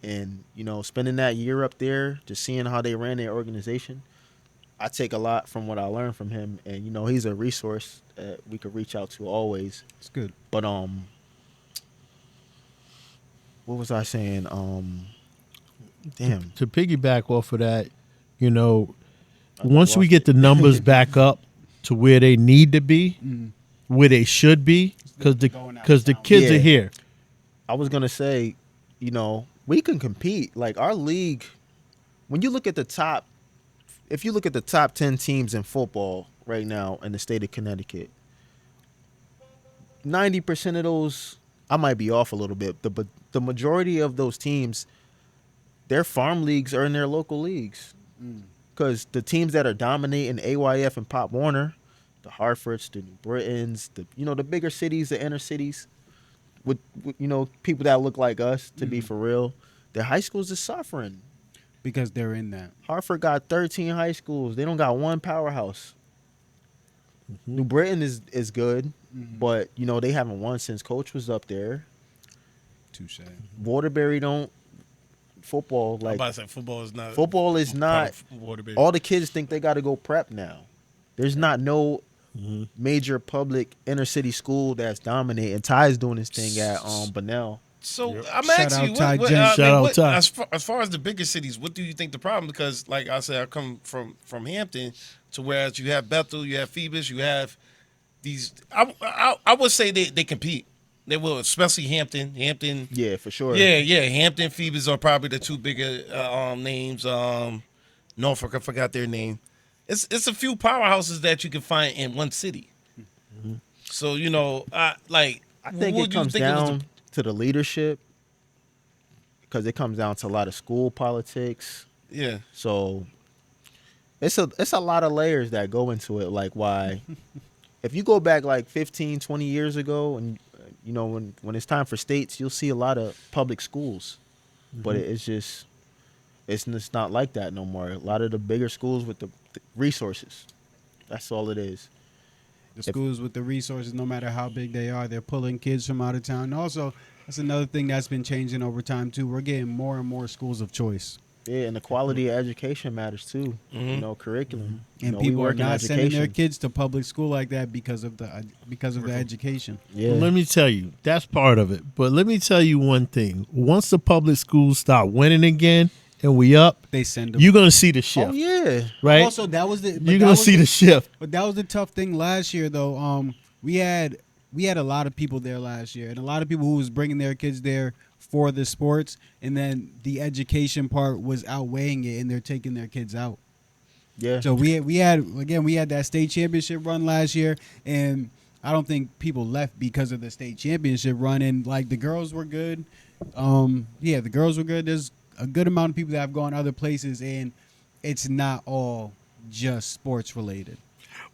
S4: And, spending that year up there, just seeing how they ran their organization, I take a lot from what I learned from him, and you know, he's a resource that we could reach out to always.
S3: It's good.
S4: But what was I saying? Damn.
S5: To piggyback off of that, you know, once we get the numbers back up to where they need to be, where they should be, because the kids
S4: Yeah.
S5: are here.
S4: I was gonna say, you know, we can compete. Like our league, when you look at the top, if you look at the top 10 teams in football right now in the state of Connecticut, 90% of those, I might be off a little bit, but the majority of those teams, their farm leagues are in their local leagues. Because the teams that are dominating AYF and Pop Warner, the Hartfords, the New Britons, the bigger cities, the inner cities, with people that look like us, to be for real, their high schools are suffering.
S3: Because they're in that.
S4: Hartford got 13 high schools. They don't got one powerhouse. New Britain is good, but they haven't won since Coach was up there.
S3: Touche.
S4: Waterbury don't football
S2: I'm
S4: like
S2: about to say football is not.
S4: football is not.
S2: Waterbury.
S4: All the kids think they got to go prep now. There's not no major public inner city school that's dominating. Ty's doing his thing at Bunnell.
S2: So I'm
S3: Shout
S2: asking you,
S3: out Ty
S2: what,
S3: Jen.
S5: Shout out Ty.
S2: as far as the bigger cities, what do you think the problem? Because like I said, I come from Hampton, to whereas you have Bethel, you have Phoebus, you have these. I would say they compete. They will, especially Hampton. Hampton.
S4: Yeah, for sure.
S2: Yeah. Hampton, Phoebus are probably the two bigger names. Norfolk, I forgot their name. It's a few powerhouses that you can find in one city. So I
S4: think it comes down to the leadership, because it comes down to a lot of school politics.
S2: Yeah.
S4: So it's a lot of layers that go into it. Like why, if you go back like 15, 20 years ago, and when it's time for states, you'll see a lot of public schools, but it's just not like that no more. A lot of the bigger schools with the resources, that's all it is.
S3: The schools with the resources, no matter how big they are, they're pulling kids from out of town. And also, that's another thing that's been changing over time, too. We're getting more and more schools of choice.
S4: Yeah, and the quality of education matters, too. Curriculum.
S3: And
S4: we
S3: people are
S4: work in
S3: not sending their
S4: education.
S3: kids to public school like that because of the education.
S4: Yeah.
S5: Well, let me tell you, that's part of it. But let me tell you one thing. Once the public schools start winning again and we up,
S3: They send them.
S5: you're going to see the shift,
S4: Oh, yeah.
S5: right?
S3: Also, that was the. but
S5: You're
S3: that
S5: going
S3: was
S5: to see the shift.
S3: But that was the tough thing last year, though. We had a lot of people there last year, and a lot of people who was bringing their kids there for the sports, and then the education part was outweighing it, and they're taking their kids out.
S4: Yeah.
S3: So we had that state championship run last year, and I don't think people left because of the state championship run. And like the girls were good. The girls were good. There's a good amount of people that have gone other places, and it's not all just sports related.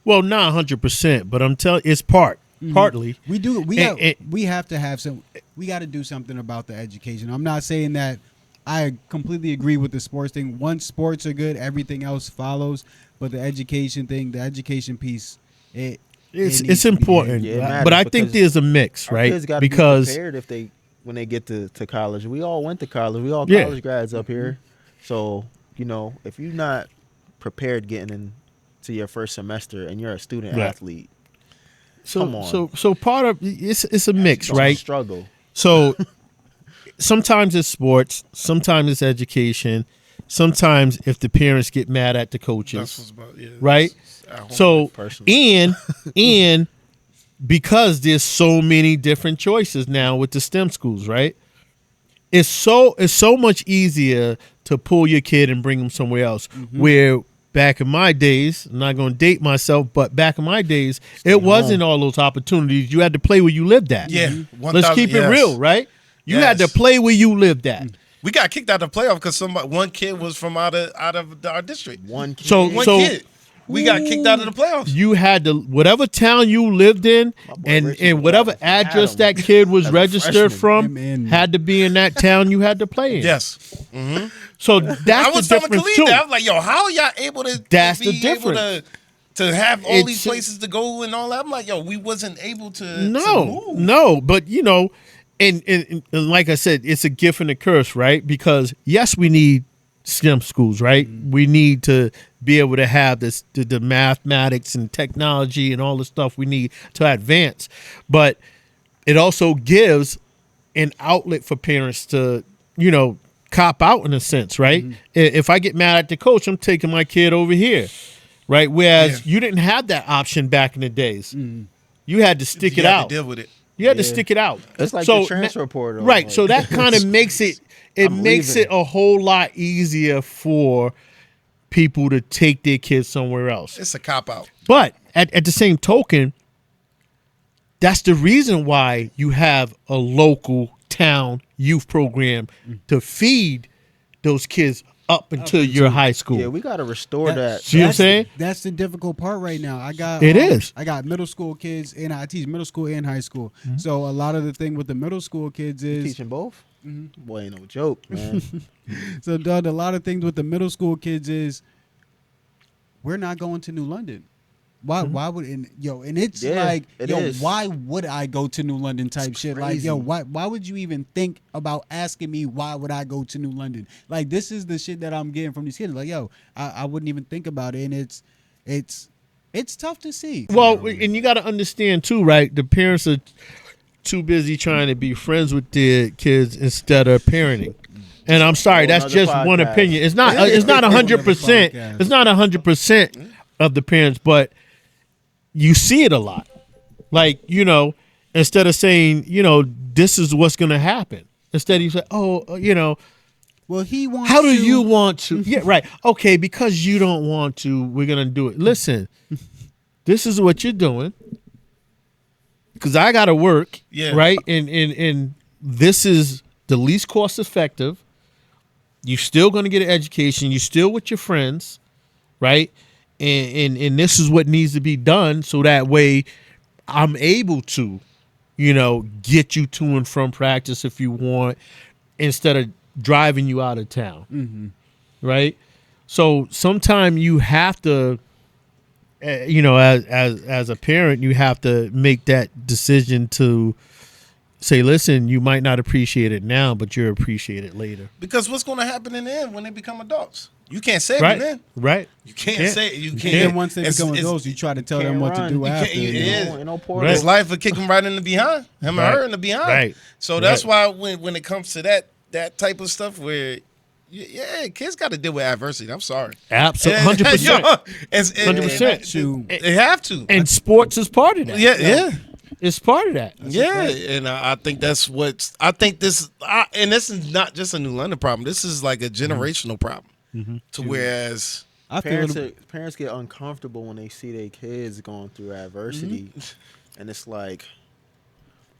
S5: Well, not 100%, but I'm telling it's partly.
S3: We do. We
S5: And-
S3: have to have some. We got to do something about the education. I'm not saying that I completely agree with the sports thing. Once sports are good, everything else follows. But the education thing, the education piece, it needs
S5: It's
S3: to be
S5: important.
S4: Yeah, it matters
S5: But I think
S4: because
S5: there's a mix,
S4: Our
S5: right?
S4: kids got to
S5: Because
S4: be prepared when they get to college. We all went to college. We all
S5: Yeah.
S4: college grads up here. So, if you're not prepared getting into your first semester and you're a student
S5: Right.
S4: athlete, come on.
S5: so part of it's a mix,
S4: it's a
S5: right?
S4: struggle.
S5: So sometimes it's sports, sometimes it's education, sometimes if the parents get mad at the
S2: That's
S5: coaches,
S2: what's about, yeah,
S5: right?
S2: at home.
S5: So
S4: personally.
S5: and because there's so many different choices now with the STEM schools, right? It's so much easier to pull your kid and bring them somewhere else. Where back in my days, I'm not going to date myself, but back in my days, it wasn't all those opportunities. You had to play where you lived at.
S2: Yeah,
S5: Let's
S2: 1,000
S5: keep it
S2: yes.
S5: real, right? You had to
S2: Yes.
S5: play where you lived at.
S2: We got kicked out of the playoff because one kid was from out of our district.
S4: One kid.
S5: So
S2: One kid. We got kicked out of the playoffs.
S5: you had to whatever town you lived in
S4: boy Richie
S5: and
S4: was
S5: whatever
S4: out from
S5: address
S4: Adam
S5: that kid was
S4: as a
S5: registered
S4: freshman.
S5: from
S3: Amen.
S5: had to be in that town you had to play in.
S2: Yes.
S5: So
S2: I
S5: that's
S2: was
S5: the
S2: telling
S5: difference
S2: Khalid
S5: too.
S2: that. I was like, yo, how are y'all able to
S5: That's
S2: be
S5: the difference.
S2: able to have all
S5: It's-
S2: these places to go and all that? I'm like, yo, we wasn't able to move.
S5: No, but and like I said, it's a gift and a curse, right? Because yes, we need STEM schools, right? We need to be able to have this the mathematics and technology and all the stuff we need to advance. But it also gives an outlet for parents to, cop out in a sense, right? If I get mad at the coach, I'm taking my kid over here, right? Whereas you didn't have that option back in the days. You had to stick it
S2: You had
S5: out.
S2: to deal with it.
S5: You had to stick it out.
S4: It's like the transfer portal.
S5: Right.
S4: Like,
S5: So that kind of makes it makes it a whole lot easier for people to take their kids somewhere else.
S2: It's a cop out.
S5: But at the same token, that's the reason why you have a local town youth program to feed those kids up until your high school.
S4: Yeah, we got to restore that.
S5: See what I'm saying?
S3: That's the difficult part right now. I got I got middle school kids and I teach middle school and high school. So a lot of the thing with the middle school kids is
S4: Teaching both? Boy, ain't no joke, man.
S3: so Doug, a lot of things with the middle school kids is we're not going to New London. Why would and it's
S4: Yeah,
S3: like
S4: it is.
S3: why would I go to New London type shit?
S4: crazy.
S3: Like why would you even think about asking me why would I go to New London? Like this is the shit that I'm getting from these kids. Like I wouldn't even think about it, and it's tough to see.
S5: Well, and you got to understand too, right? The parents are too busy trying to be friends with their kids instead of parenting. And I'm sorry, that's
S4: Another
S5: just one
S4: podcast.
S5: opinion. It's not 100%. It's not 100% of the parents, but you see it a lot. Like, instead of saying, this is what's going to happen. Instead you say,
S3: Well, he wants.
S5: how do you want to? Yeah, right. Okay, because you don't want to, we're going to do it. Listen, this is what you're doing. Because I got to work, right? And this is the least cost effective. You're still going to get an education. You're still with your friends, right? And this is what needs to be done so that way I'm able to, get you to and from practice if you want, instead of driving you out of town, right? So sometimes you have to, as a parent, you have to make that decision to say, listen, you might not appreciate it now, but you'll appreciate it later.
S2: Because what's going to happen in the end when they become adults? You can't save
S5: Right,
S2: them then.
S5: right.
S2: You can't say you
S3: And
S2: can't.
S3: then once they
S2: It's-
S3: become
S2: it's-
S3: adults, you try to tell them
S4: can't
S3: what to
S4: run.
S3: do
S4: You
S3: after.
S2: can't- you-
S3: you know?
S2: it is.
S4: Ain't no portal.
S5: Right.
S2: His life will kick him right in the behind. Him or
S5: Right.
S2: her in the behind.
S5: Right.
S2: So that's
S5: Right.
S2: why when it comes to that type of stuff where kids got to deal with adversity. I'm sorry.
S5: Absolutely,
S2: And-
S5: 100%.
S2: 100%.
S3: To-
S2: They have to.
S5: And sports is part of that.
S2: Yeah.
S5: It's part of that.
S2: Yeah, and I think that's what I think this, and this is not just a New London problem. This is like a generational problem. To whereas
S3: I feel
S4: Parents get uncomfortable when they see their kids going through adversity, and it's like,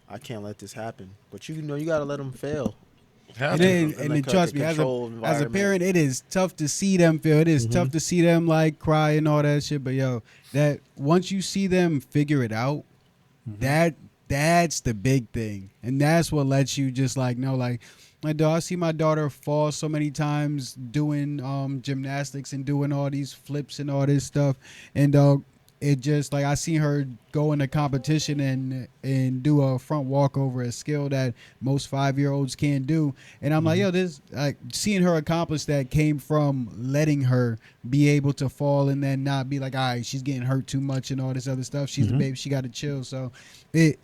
S4: I can't let this happen. But you got to let them fail.
S2: have
S3: And
S2: to.
S3: then,
S4: In
S3: and
S4: the
S3: then
S4: co-
S3: trust
S4: the
S3: me, as
S4: controlled
S3: a
S4: environment.
S3: parent, it is tough to see them feel. It is tough to see them like cry and all that shit. But that once you see them figure it out, that's the big thing, and that's what lets you just like know, like my daughter. I see my daughter fall so many times doing gymnastics and doing all these flips and all this stuff, and it just like I seen her go in a competition and do a front walk over, a skill that most 5-year-olds can't do. And I'm like, this like seeing her accomplish that came from letting her be able to fall and then not be like, all right, she's getting hurt too much and all this other stuff. She's a baby, she got to chill. So it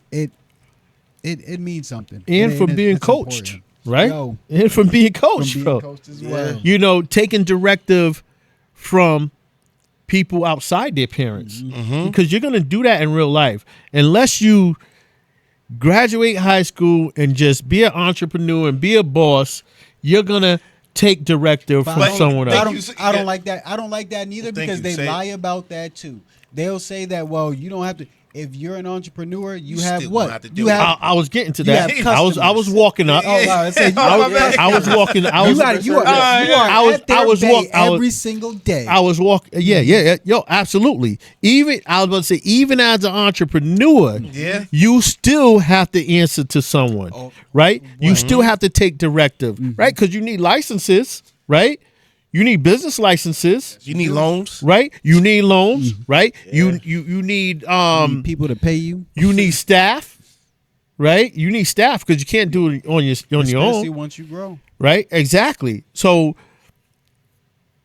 S3: means something.
S5: And from being
S3: it's
S5: coached,
S3: important.
S5: right?
S3: Yo,
S5: And from being coached,
S3: from
S5: bro.
S3: being coached as well.
S5: Taking directive from people outside their parents, because you're going to do that in real life unless you graduate high school and just be an entrepreneur and be a boss. You're going to take directive
S3: But
S5: from
S3: I don't-
S5: someone
S3: I
S5: else.
S3: don't, I don't like that. I don't like that neither
S2: Well, thank
S3: because
S2: you.
S3: they
S2: Say it.
S3: lie about that too. They'll say that, well, you don't have to. If you're an entrepreneur, you
S2: You
S3: have
S2: still
S3: what?
S2: gonna have to do
S3: You
S2: it.
S3: have.
S5: I was getting to
S3: You
S5: that.
S3: have
S5: I was
S3: customers.
S5: walking up.
S3: Oh, wow, I said you
S5: I
S3: are-
S5: was, I was walking. I was.
S3: you are
S5: I was-
S3: at their
S5: I was
S3: bay
S5: walk- I was-
S3: every single day.
S5: I was walking. Yeah. Yo, absolutely. Even I was about to say, even as an entrepreneur,
S2: Yeah.
S5: you still have to answer to someone, right? You still have to take directive, right? Because you need licenses, right? You need business licenses,
S2: You need loans.
S5: right? You need loans, right? You need
S3: Need people to pay you,
S5: you need staff, right? You need staff because you can't do it on your
S3: especially
S5: own.
S3: once you grow.
S5: Right? Exactly. So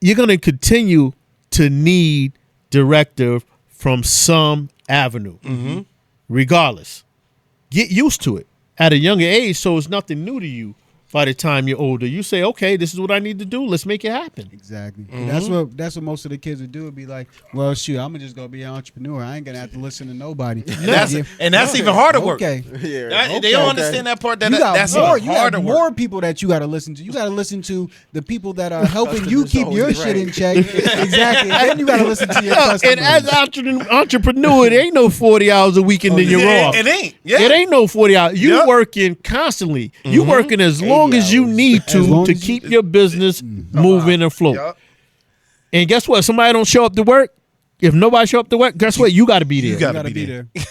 S5: you're going to continue to need directive from some avenue, regardless. Get used to it at a younger age, so it's nothing new to you. By the time you're older, you say, "Okay, this is what I need to do. Let's make it happen."
S3: Exactly. And that's what most of the kids would do. Would be like, well, shoot, I'm just gonna be an entrepreneur. I ain't gonna have to listen to nobody.
S2: That's even harder work.
S3: Okay.
S4: Yeah.
S2: They don't understand that part.
S3: You got
S2: That's
S3: more.
S2: even
S3: You got
S2: harder
S3: more
S2: work.
S3: people that you got to listen to. You got to listen to the people that are helping you keep your
S4: always
S3: shit
S4: right.
S3: in check. Exactly. And then you got to listen to your customers.
S5: And as an entrepreneur, it ain't no 40 hours a week and then you're off.
S2: It ain't. Yeah.
S5: It ain't no 40 hours. You
S2: Yep.
S5: working constantly. You working as long as you need
S3: As long
S5: to
S3: as you-
S5: keep your business moving and float.
S2: Yup.
S5: And guess what? Somebody don't show up to work. If nobody show up to work, guess what? You got to be there.
S2: You
S3: You
S2: gotta
S3: got to
S2: be
S3: be
S2: there.
S3: there.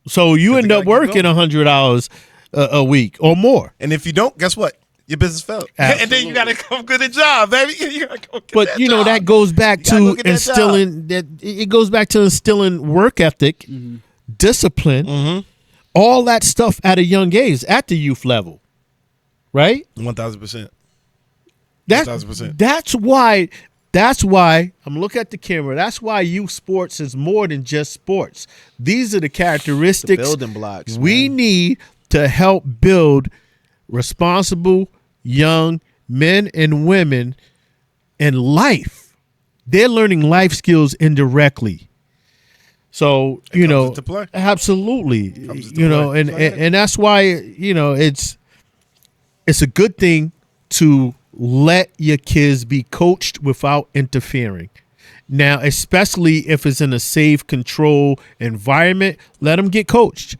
S5: So you end
S2: gotta
S5: up
S2: keep
S5: working
S2: going.
S5: 100 hours a week or more.
S2: And if you don't, guess what? Your business failed. And then you got to come get a job, baby. You gotta go get
S5: But you know
S2: job.
S5: that goes back
S2: gotta go
S5: to
S2: get that
S5: instilling that. It goes back to instilling work ethic, discipline, all that stuff at a young age, at the youth level, right?
S2: 1,000%.
S5: That's
S2: 1,000%.
S5: That's why I'm looking at the camera. That's why youth sports is more than just sports. These are the characteristics,
S4: building blocks,
S5: we
S4: man.
S5: need to help build responsible young men and women in life. They're learning life skills indirectly. So, you
S2: comes
S5: know,
S2: into play.
S5: absolutely,
S2: Comes into
S5: you know,
S2: play.
S5: and that's why, you know, it's a good thing to let your kids be coached without interfering. Now, especially if it's in a safe, control environment, let them get coached.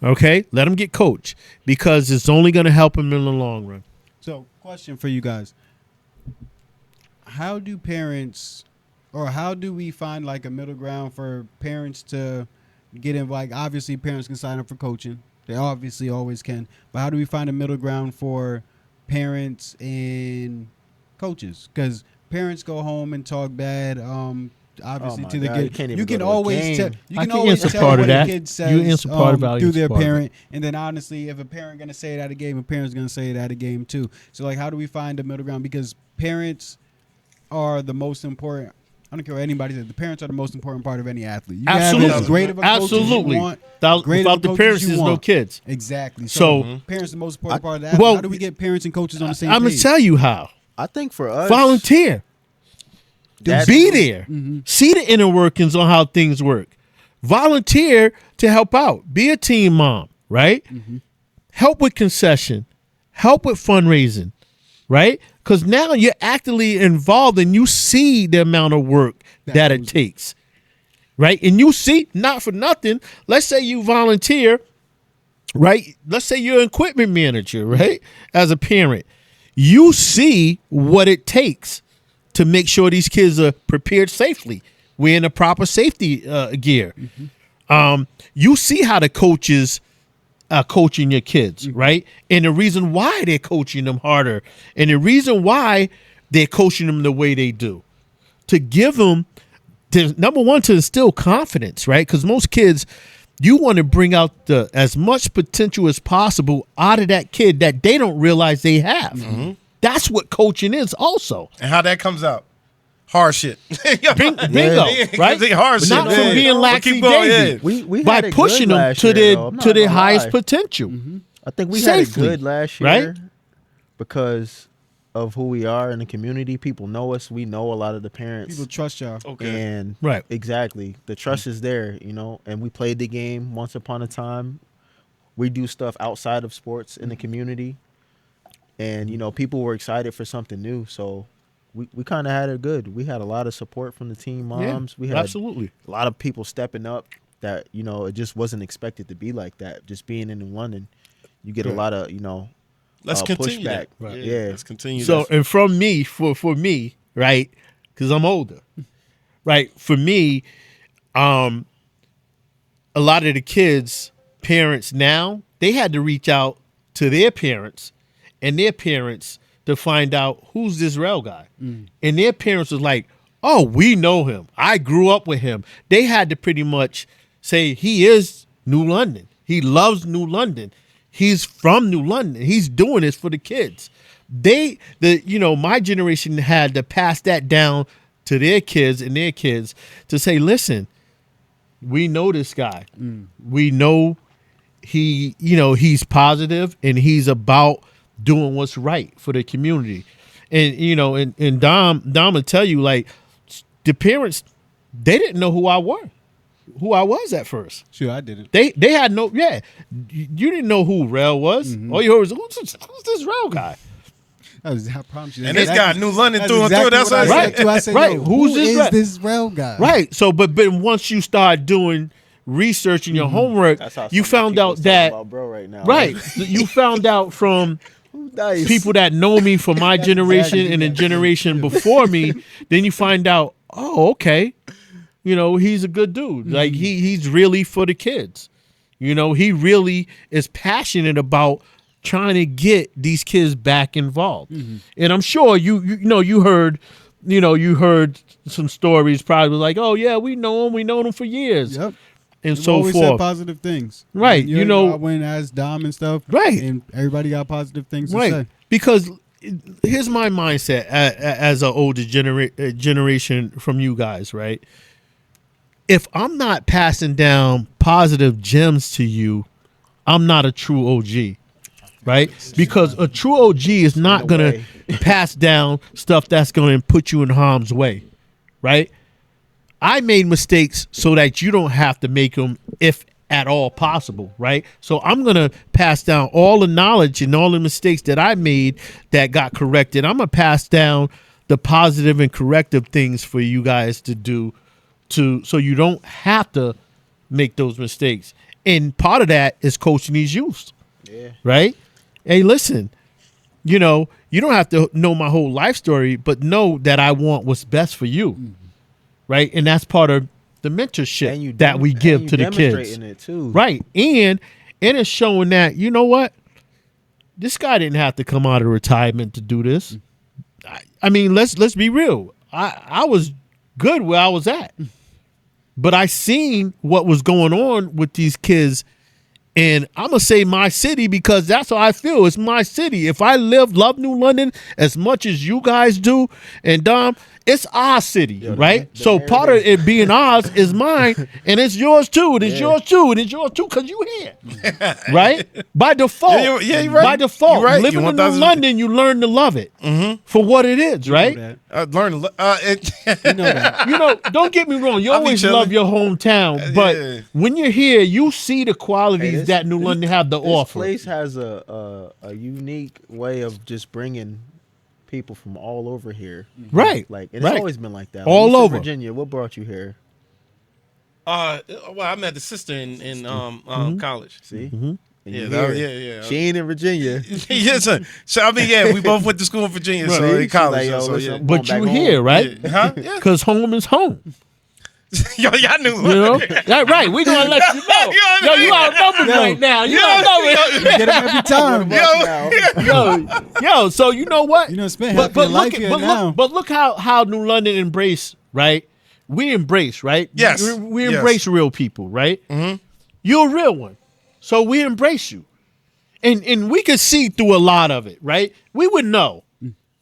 S5: Okay? Let them get coached because it's only going to help them in the long run.
S3: So, question for you guys: how do parents, or how do we find like a middle ground for parents to get in? Like, obviously, parents can sign up for coaching; they obviously always can. But how do we find a middle ground for parents and coaches? Because parents go home and talk bad. Obviously,
S4: Oh my
S3: to the
S4: God,
S3: kid,
S4: you can't even
S3: you
S4: go
S3: can
S4: to a
S3: always
S4: game.
S3: tell. You
S5: I
S3: can
S5: can
S3: always
S5: answer
S3: tell
S5: part
S3: what
S5: of that.
S3: a kid
S5: You
S3: says
S5: answer part of it, I'll
S3: through
S5: answer
S3: their
S5: part of it.
S3: parent, and then honestly, if a parent gonna say it at a game, a parent's gonna say it at a game too. So, like, how do we find a middle ground? Because parents are the most important. I don't care what anybody says. The parents are the most important part of any athlete. You can have
S5: Absolutely.
S3: as great of a coach as you
S5: Absolutely.
S3: want,
S5: Without
S3: great of
S5: without
S3: a
S5: the
S3: coach
S5: parents,
S3: as you
S5: there's no
S3: want.
S5: kids.
S3: Exactly.
S5: So-
S3: parents are the most important part of the athlete.
S5: well,
S3: How do we get parents and coaches on the same
S5: I'm going
S3: page?
S5: to tell you how.
S4: I think for us,
S5: Volunteer.
S4: That's-
S5: Be there. See the inner workings on how things work. Volunteer to help out. Be a team mom, right? Help with concession. Help with fundraising, right? Because now you're actively involved and you see the amount of work that it takes, right? And you see, not for nothing, let's say you volunteer, right? Let's say you're an equipment manager, right? As a parent, you see what it takes to make sure these kids are prepared safely, wearing the proper safety gear. You see how the coaches are coaching your kids, right? And the reason why they're coaching them harder, and the reason why they're coaching them the way they do, to give them, number one, to instill confidence, right? Because most kids, you want to bring out as much potential as possible out of that kid that they don't realize they have. That's what coaching is also.
S2: And how that comes out? Hard shit.
S5: Bingo,
S2: Yeah,
S5: right?
S2: hard
S5: But
S2: shit.
S5: not from
S2: Yeah.
S5: being
S2: But keep
S5: laxy
S2: going,
S5: daisy.
S2: yeah.
S4: we
S5: By
S4: had it
S5: pushing
S4: good
S5: them
S4: last
S5: to
S4: year,
S5: their
S4: though. I'm not
S5: to their
S4: gonna
S5: highest
S4: lie.
S5: potential.
S4: I think we had it
S5: Safely,
S4: good last year,
S5: right?
S4: because of who we are in the community. People know us. We know a lot of the parents.
S3: People trust y'all.
S2: Okay.
S4: And
S5: Right.
S4: exactly, the trust is there, you know. And we played the game once upon a time. We do stuff outside of sports in the community, and you know, people were excited for something new. So we kind of had it good. We had a lot of support from the team moms. We had
S5: Absolutely.
S4: a lot of people stepping up. That, you know, it just wasn't expected to be like that. Just being in New London, you get a lot of, you know,
S2: Let's continue
S4: pushback.
S2: that.
S5: Right.
S4: Yeah.
S2: Let's continue
S5: So,
S2: that.
S5: and from me, for me, right? Because I'm older, right? For me, a lot of the kids' parents now, they had to reach out to their parents and their parents to find out who's this Rell guy. And their parents was like, oh, we know him. I grew up with him. They had to pretty much say he is New London. He loves New London. He's from New London. He's doing this for the kids. my generation had to pass that down to their kids and their kids to say, listen, we know this guy. We know he's positive and he's about doing what's right for the community. And and Dom will tell you, like, the parents, they didn't know who I was at first.
S3: Sure, I didn't.
S5: They had no, you didn't know who Rell was. All you heard was, who's this Rell guy?
S3: I promise you.
S2: And this guy, New London, through and through. That's
S3: what
S2: what
S3: I
S2: I
S3: said.
S2: said.
S3: I said,
S5: Right.
S3: yo,
S5: Who's this guy?
S3: this Rell guy?
S5: Right. So, but once you start doing research and your homework,
S4: That's how
S5: you
S4: some
S5: found
S4: people
S5: out
S4: talk
S5: that,
S4: about bro right now.
S5: right, you found out from
S4: Nice.
S5: people that know me from my generation
S3: exactly
S5: and the
S3: what
S5: generation before me, then you find out, oh, okay, he's a good dude. Like he's really for the kids. He really is passionate about trying to get these kids back involved. And I'm sure you heard some stories probably like, oh yeah, we know him for years.
S3: Yep.
S5: And
S3: We've
S5: so
S3: always said
S5: forth.
S3: positive things.
S5: Right,
S3: I went as Dom and stuff.
S5: Right.
S3: And everybody got positive things to
S5: Right.
S3: say.
S5: Because here's my mindset as an older generation from you guys, right? If I'm not passing down positive gems to you, I'm not a true OG, right? Because a true OG is not going to pass down stuff that's going to put you in harm's way, right? I made mistakes so that you don't have to make them, if at all possible, right? So I'm going to pass down all the knowledge and all the mistakes that I made that got corrected. I'm going to pass down the positive and corrective things for you guys to do so you don't have to make those mistakes. And part of that is coaching these youths, right? Hey, listen, you don't have to know my whole life story, but know that I want what's best for you. Right, and that's part of the mentorship that we give to the kids.
S4: It too.
S5: Right, and it's showing that, you know what, this guy didn't have to come out of retirement to do this. I mean, let's be real. I was good where I was at, but I seen what was going on with these kids, and I'm gonna say my city because that's how I feel. It's my city. If I love New London as much as you guys do, and Dom, it's our city, right? So part of it being ours is mine, and it's yours too. And it's yours too, and it's yours too, because you here, right? By default,
S2: Yeah, you're right.
S5: By default,
S2: You're right.
S5: living
S2: You
S5: in New
S2: 1000
S5: London, you learn to love it for what it is, right?
S2: Learn.
S3: You know that.
S5: Don't get me wrong. You
S2: I be
S5: always
S2: chilling.
S5: love your hometown, but
S2: Yeah.
S5: when you're here, you see the qualities
S4: This-
S5: that New London have to
S4: This
S5: offer.
S4: place has a unique way of just bringing people from all over here.
S5: Right.
S4: Like, and
S5: right.
S4: it's always been like that.
S5: All
S4: When you from
S5: over.
S4: Virginia, what brought you here?
S2: Well, I met the sister in college.
S4: See?
S5: Mm-hmm.
S4: And
S2: Yeah,
S4: you
S2: that-
S4: here.
S2: yeah.
S4: She ain't in Virginia.
S2: Yes, sir. So I mean, yeah, we both went to school in Virginia, so
S4: Right.
S2: in college.
S4: Like, yo,
S2: so
S4: listen,
S2: yeah.
S4: I'm
S5: But
S4: going
S5: you
S4: back
S5: here,
S4: home.
S5: right?
S2: Huh? Yeah.
S5: Because home is home.
S2: Y'all knew.
S5: You know? That, right. We're going to let you know. Yo, you outnumbered right now. You outnumbered.
S3: Get him every time.
S5: Yo, so you know what?
S3: You know, spend half your life here now.
S5: But look how New London embrace, right? We embrace, right?
S2: Yes.
S5: We
S2: Yes.
S5: embrace real people, right?
S2: Mm-hmm.
S5: You're a real one. So we embrace you. And we could see through a lot of it, right? We would know,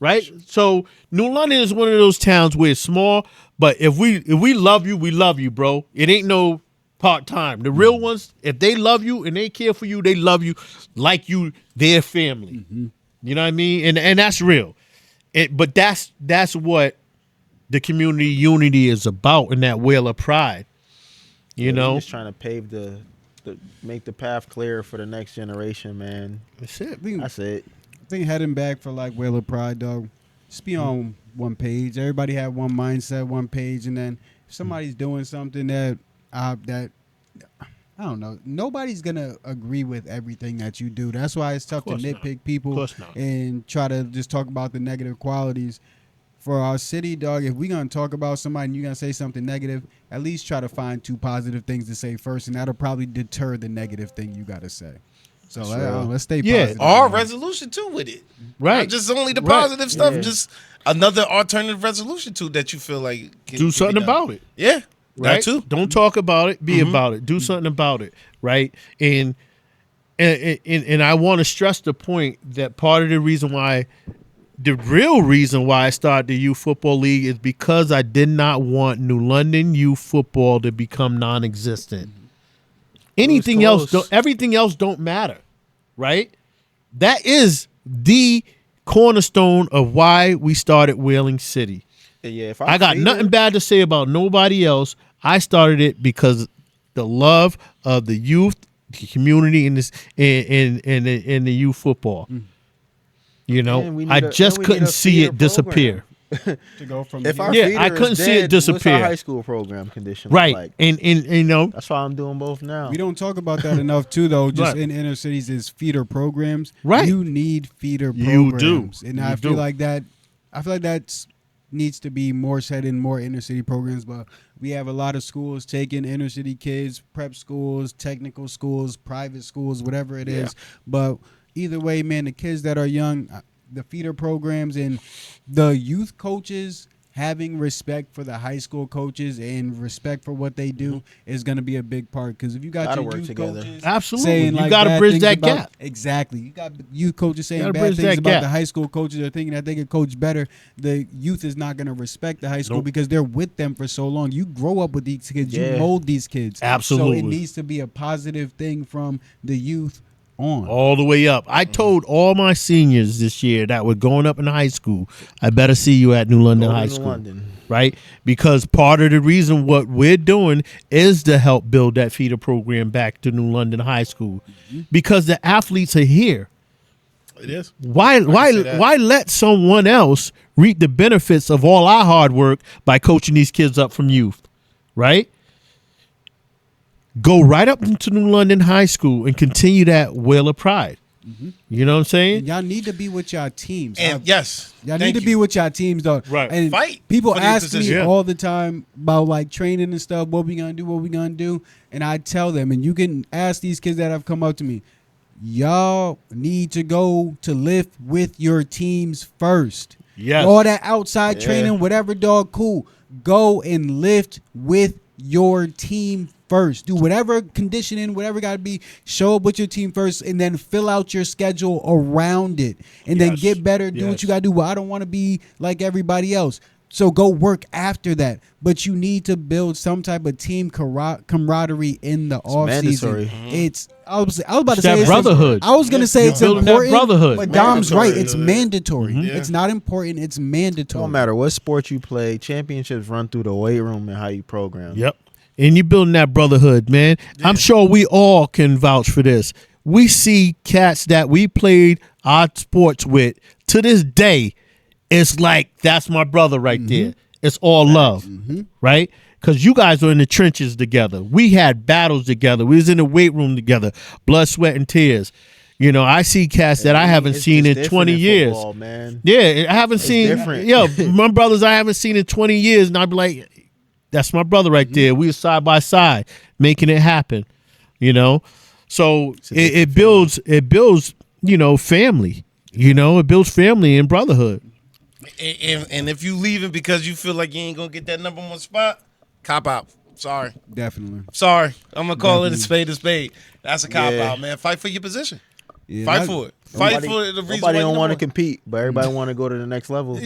S5: right? So New London is one of those towns where it's small, but if we love you, we love you, bro. It ain't no part-time. The real ones, if they love you and they care for you, they love you like you, their family. You know what I mean? And that's real. But that's what the community unity is about, in that wheel of pride. You know?
S4: Just trying to pave make the path clear for the next generation, man.
S5: That's it.
S4: That's it.
S3: I think heading back for like Wheel of Pride, dog. Just be on one page. Everybody have one mindset, one page, and then if somebody's doing something that I don't know, nobody's gonna agree with everything that you do. That's why it's tough to
S5: Course not.
S3: nitpick people
S5: Course not.
S3: and try to just talk about the negative qualities. For our city, dog, if we're gonna talk about somebody and you're gonna say something negative, at least try to find two positive things to say first, and that'll probably deter the negative thing you gotta say. So let's stay positive.
S2: Or
S3: man.
S2: resolution too with it.
S5: Right.
S2: Not just only the
S5: Right.
S2: positive stuff,
S4: Yeah.
S2: just another alternative resolution too that you feel like can
S5: Do
S2: be
S5: something
S2: done.
S5: about it.
S2: Yeah.
S5: Right?
S2: That too.
S5: Don't talk about it. Be about it. Do something about it. Right. And I want to stress the point that part of the reason why the real reason why I started the youth football league is because I did not want New London youth football to become non-existent. Anything else,
S4: close.
S5: everything else don't matter, right? That is the cornerstone of why we started Whaling City.
S4: Yeah, if
S5: I got nothing bad to say about nobody else. I started it because the love of the youth, the community, in this in the youth football. You know,
S4: Man, we need
S5: I
S4: a-
S5: just
S4: and we
S5: couldn't
S4: need a
S5: see
S4: feeder
S5: it disappear.
S3: To go from
S4: If
S3: here.
S4: our
S5: Yeah,
S4: feeder
S5: I couldn't
S4: is
S5: see it
S4: dead, what's
S5: disappear.
S4: our high school program condition look
S5: Right,
S4: like?
S5: and you know,
S4: That's why I'm doing both now.
S3: We don't talk about that enough, too, though. Just
S5: Right.
S3: in inner cities, is feeder programs.
S5: Right.
S3: You need feeder
S5: You do.
S3: programs, and
S5: You
S3: I feel
S5: do.
S3: like that. I feel like that needs to be more said in more inner city programs. But we have a lot of schools taking inner city kids, prep schools, technical schools, private schools, whatever it is. But either way, man, the kids that are young, the feeder programs and the youth coaches having respect for the high school coaches and respect for what they do is going to be a big part. Because if you got
S4: Gotta
S3: your
S4: work
S3: youth
S4: together.
S3: coaches
S5: Absolutely.
S3: saying
S5: You
S3: like
S5: gotta
S3: bad
S5: bridge
S3: things
S5: that
S3: about-
S5: gap.
S3: Exactly. You got youth coaches saying
S5: Gotta
S3: bad
S5: bridge
S3: things
S5: that
S3: about
S5: gap.
S3: the high school coaches are thinking that they can coach better. The youth is not going to respect the high school
S5: Nope.
S3: because they're with them for so long. You grow up with these kids. You
S4: Yeah.
S3: mold these kids.
S5: Absolutely.
S3: So it needs to be a positive thing from the youth on.
S5: all the way up. I told all my seniors this year that were going up in high school, I better see you at New London
S4: Go to
S5: High
S4: New
S5: School.
S4: London.
S5: Right? Because part of the reason what we're doing is to help build that feeder program back to New London High School. Because the athletes are here.
S2: It is.
S5: Why
S2: say that.
S5: why let someone else reap the benefits of all our hard work by coaching these kids up from youth? Right? Go right up into New London High School and continue that well of pride. You know what I'm saying?
S3: And y'all need to be with y'all teams.
S2: And yes,
S3: Y'all
S2: thank
S3: need to
S2: you.
S3: be with y'all teams, though.
S5: Right.
S3: And
S2: Fight
S3: people
S2: for your
S3: ask me
S2: position.
S5: Yeah.
S3: all the time about like training and stuff. What we gonna do? What we gonna do? And I tell them, and you can ask these kids that have come up to me. Y'all need to go to lift with your teams first.
S5: Yes.
S3: All that outside
S4: Yeah.
S3: training, whatever, dog, cool. Go and lift with your team first. Do whatever conditioning, whatever got to be. Show up with your team first, and then fill out your schedule around it, and then
S5: Yes.
S3: get better. Do what
S5: Yes.
S3: you got to do. Well, I don't want to be like everybody else. So go work after that. But you need to build some type of team camaraderie in the off
S4: mandatory.
S3: season. It's I was about to
S5: It's
S3: say
S5: that
S3: it's
S5: brotherhood.
S3: I was gonna say
S5: You're
S3: it's
S5: building that
S3: important,
S5: brotherhood.
S3: but Dom's
S2: Mandatory.
S3: right. It's mandatory.
S2: Yeah.
S3: It's not important. It's mandatory.
S4: Don't matter what sport you play, championships run through the weight room and how you program.
S5: Yep. And you're building that brotherhood, man. I'm sure we all can vouch for this. We see cats that we played our sports with to this day. It's like, that's my brother right there. It's all love, right? Because you guys are in the trenches together. We had battles together. We was in the weight room together. Blood, sweat, and tears. You know, I see cats that I haven't
S4: It's
S5: seen
S4: just
S5: in
S4: different
S5: 20
S4: in
S5: years.
S4: football, man.
S5: Yeah, I haven't seen.
S4: different.
S5: Yo, my brothers I haven't seen in 20 years, and I'd be like, that's my brother right there. We were side by side, making it happen. You know, so it builds, you know, family. You know, it builds family and brotherhood.
S2: And if you leaving because you feel like you ain't gonna get that number one spot, cop out. Sorry.
S3: Definitely.
S2: Sorry. I'm gonna call it a
S3: Definitely.
S2: spade a spade. That's a cop
S4: Yeah.
S2: out, man. Fight for your position.
S3: Yeah,
S2: Fight
S3: that-
S2: for it. Fight
S4: Nobody-
S2: for the reason
S4: Nobody
S2: why
S4: don't
S2: you
S4: want to
S2: number
S4: compete, but everybody want to go to the next level.
S2: one.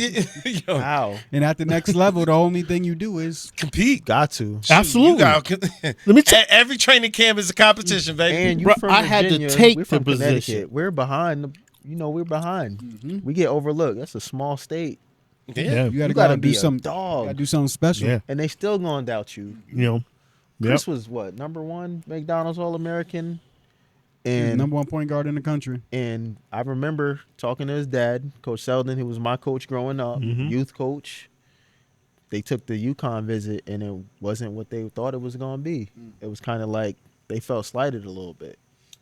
S2: Yo,
S4: How?
S3: And at the next level, the only thing you do is
S2: compete.
S4: Got to.
S2: Shoot,
S5: Absolutely.
S2: You got,
S5: Let me tell-
S2: every training camp is a competition, baby.
S4: And you
S5: Bro,
S4: from
S5: I had to
S4: Virginia,
S5: take
S4: we're
S5: the
S4: from
S5: position.
S4: Connecticut. We're behind. We're behind. We get overlooked. That's a small state,
S2: yeah.
S3: you gotta,
S4: You gotta
S3: gotta
S4: be
S3: do
S4: a
S3: something.
S4: dog.
S3: Gotta do something special.
S5: Yeah,
S4: and they still gonna doubt you.
S5: you know. Yep.
S4: Chris was what, #1 McDonald's All-American,
S3: He's
S4: and
S3: number one point guard in the country.
S4: and I remember talking to his dad, Coach Selden, who was my coach growing up, youth coach. They took the UConn visit, and it wasn't what they thought it was gonna be. It was kind of like they felt slighted a little bit.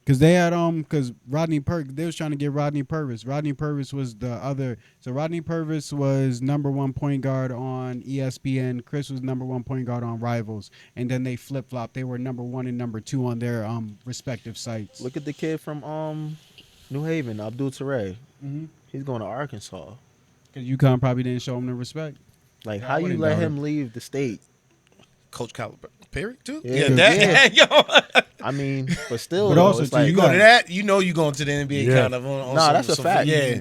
S3: Cause they had cause Rodney they was trying to get Rodney Purvis. Rodney Purvis was the other. So Rodney Purvis was number one point guard on ESPN. Chris was number one point guard on Rivals, and then they flip flopped. They were number 1 and number 2 on their respective sites.
S4: Look at the kid from New Haven, Abdul Turay.
S3: Mhm.
S4: He's going to Arkansas.
S3: Cause UConn probably didn't show him the respect.
S4: Like,
S3: Yeah,
S4: how
S3: I
S4: you
S3: wouldn't
S4: let
S3: doubt
S4: him leave the state?
S2: Coach Calipari too.
S4: Yeah,
S2: That. Yo,
S4: I mean, but still,
S3: But
S4: though,
S3: also,
S4: it's
S3: too,
S4: like,
S2: you go to that, you know you going to the NBA
S5: Yeah.
S2: kind of on
S4: Nah,
S2: some,
S4: that's a
S2: some-
S4: fact.
S2: Yeah.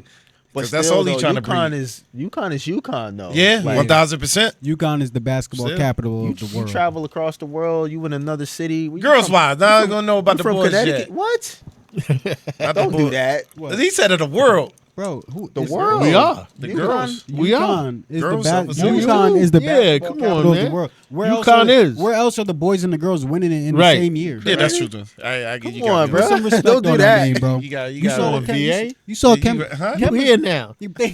S4: But
S2: 'Cause that's
S4: still,
S2: all he
S4: though,
S2: trying to
S4: UConn
S2: breed.
S4: is UConn though.
S2: Yeah,
S4: Like,
S2: 1000%.
S3: UConn is the basketball
S2: Still.
S3: capital
S4: you,
S3: of the
S4: you
S3: world.
S4: travel across the world. You in another city. Where you
S2: Girls
S4: from?
S2: wise, now I don't know about
S4: You
S2: the
S4: from
S2: boys
S4: Connecticut?
S2: yet.
S4: What?
S2: Not the
S4: Don't do
S2: boys.
S4: that.
S3: What?
S2: He said of the world.
S3: Bro, who
S4: The
S3: is-
S4: world.
S5: We are.
S2: The
S4: UConn?
S2: girls.
S5: We are.
S3: UConn is
S2: Girls
S3: the
S2: self-esteem.
S3: UConn is the
S5: Yeah,
S3: basketball
S5: come
S3: capital
S5: on,
S3: of
S5: man.
S3: the world.
S5: UConn is.
S3: Where else are the boys and the girls winning it in
S5: Right.
S3: the same year?
S2: Yeah, that's true. I
S4: Come
S2: you got
S4: on,
S2: me.
S4: bro.
S3: Put some respect
S4: Don't do
S3: on
S4: that.
S3: name, bro.
S2: You got
S3: You saw
S5: on
S3: Chem-
S5: VA?
S3: You saw
S2: You-
S3: Chem.
S2: huh?
S5: You here now?
S2: I'm from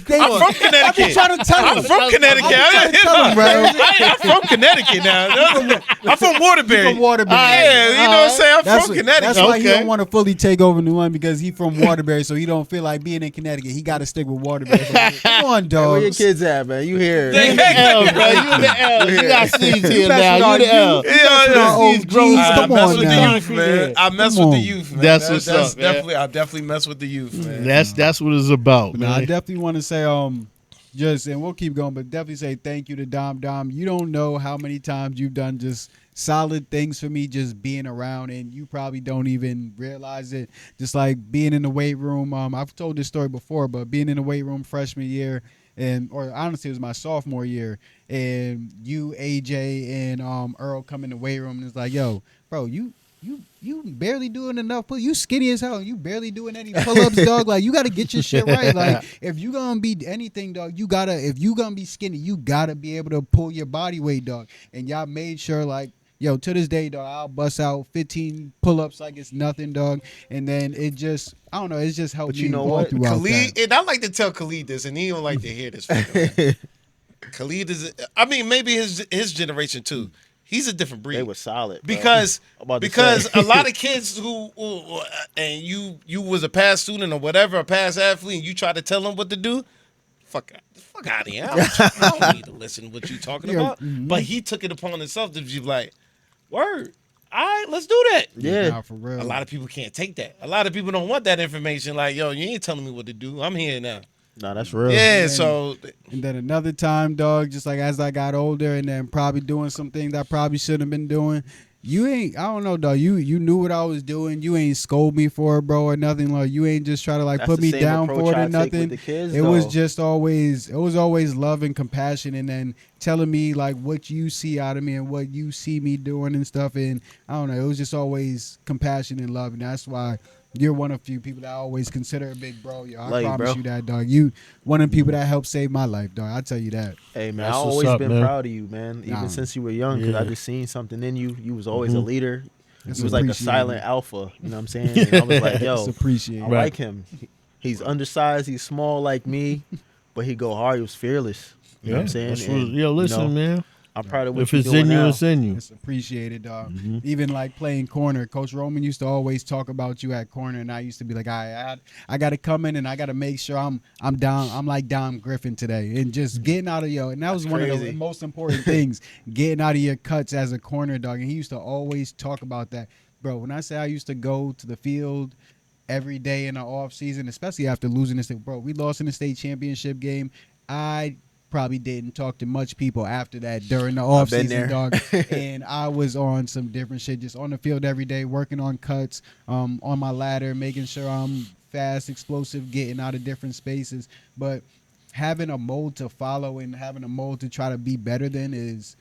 S2: Connecticut.
S3: I'm trying to tell
S2: I'm
S3: him.
S2: from Connecticut.
S3: I'm trying to tell him, bro.
S2: I'm from Connecticut now. I'm from Waterbury.
S3: From Waterbury.
S2: Yeah, you know what I'm saying? I'm from Connecticut.
S3: That's why he
S5: Okay.
S3: don't want to fully take over New England because he from Waterbury, so he don't feel like being in Connecticut. He got to stick with Waterbury. Come on,
S4: Where
S3: dog.
S4: your kids at, man? You here?
S2: They-
S5: You the L, bro. You the L. You got C's here now. You the L.
S3: These grown-
S2: I
S3: Come
S2: mess
S3: on
S2: with the
S3: now.
S2: youth, man. I mess
S3: Come
S2: with the
S3: on.
S2: youth, man.
S5: That's what's up, man.
S2: definitely. I definitely mess with the youth, man.
S5: That's what it's about,
S3: No, I
S5: man.
S3: definitely want to say, just and we'll keep going, but definitely say thank you to Dom. Dom, you don't know how many times you've done just solid things for me, just being around, and you probably don't even realize it. Just like being in the weight room. I've told this story before, but being in the weight room freshman year, or honestly, it was my sophomore year, and you, AJ, and Earl come in the weight room, and it's like, yo, bro, you barely doing enough. You skinny as hell. You barely doing any pull-ups, dog. Like, you got to get your shit right. Like, if you gonna be anything, dog, if you gonna be skinny, you gotta be able to pull your body weight, dog. And y'all made sure, like, yo, to this day, dog, I'll bust out 15 pull-ups like it's nothing, dog. And then it just, I don't know, it's just helped
S4: But
S3: me
S4: you know
S3: go
S4: what?
S3: throughout
S2: Khalid,
S3: that.
S2: and I like to tell Khalid this, and he don't like to hear this. From me. Khalid is, I mean, maybe his generation too. He's a different breed.
S4: They were solid, bro.
S2: because
S4: I'm about to
S2: because
S4: say.
S2: a lot of kids who and you was a past student or whatever, a past athlete, and you try to tell them what to do. Fuck out of here. I don't need to listen to what you talking
S3: Yeah,
S2: about.
S3: mhm.
S2: But he took it upon himself to be like, word, all right, let's do that.
S4: Yeah.
S3: Nah, for real.
S2: A lot of people can't take that. A lot of people don't want that information. Like, yo, you ain't telling me what to do. I'm here now.
S4: Nah, that's real.
S2: Yeah,
S3: Man.
S2: so
S3: And then another time, dog, just like as I got older and then probably doing some things I probably shouldn't have been doing. I don't know, dog. You knew what I was doing. You ain't scold me for it, bro, or nothing. Like, you ain't just try to like
S4: That's
S3: put
S4: the
S3: me
S4: same
S3: down
S4: approach
S3: for it
S4: I
S3: or
S4: take
S3: nothing.
S4: with the kids,
S3: It was
S4: though.
S3: just always love and compassion, and then telling me like what you see out of me and what you see me doing and stuff. And I don't know, it was just always compassion and love, and that's why you're one of the few people that I always consider a big bro. Yo, I
S4: Love you,
S3: promise
S4: bro.
S3: you that, dog. You one of the people that helped save my life, dog. I tell you that.
S4: Hey, man,
S5: That's
S4: I've
S5: what's
S4: always
S5: up,
S4: been
S5: man.
S4: proud of you, man. Even
S3: Nah.
S4: since you were young, because I
S5: Yeah.
S4: just seen something in you. You was always a leader.
S3: It's
S4: He was like a
S3: appreciated.
S4: silent alpha. You know what I'm saying? And I was like, yo,
S3: It's appreciated.
S4: I
S5: Right.
S4: like him. He's undersized. He's small like me, but he go hard. He was fearless. You know what I'm saying?
S5: That's
S4: And,
S5: yo, listen,
S4: you know,
S5: man.
S4: I'm proud of what
S5: If
S4: you're
S5: it's
S4: doing
S5: in you,
S4: now.
S5: it's in you.
S3: It's appreciated, dog. Even like playing corner, Coach Roman used to always talk about you at corner, and I used to be like, I got to come in and I got to make sure I'm down. I'm like Dom Griffin today, and just getting out of and that was
S4: That's
S3: one of the
S4: crazy.
S3: most important things, getting out of your cuts as a corner, dog. And he used to always talk about that, bro. When I say I used to go to the field every day in the off season, especially after losing this thing, bro. We lost in the state championship game. I probably didn't talk to much people after that during the off
S4: been
S3: season,
S4: there.
S3: dog. And I was on some different shit, just on the field every day, working on cuts, on my ladder, making sure I'm fast, explosive, getting out of different spaces. But having a mold to follow and having a mold to try to be better than is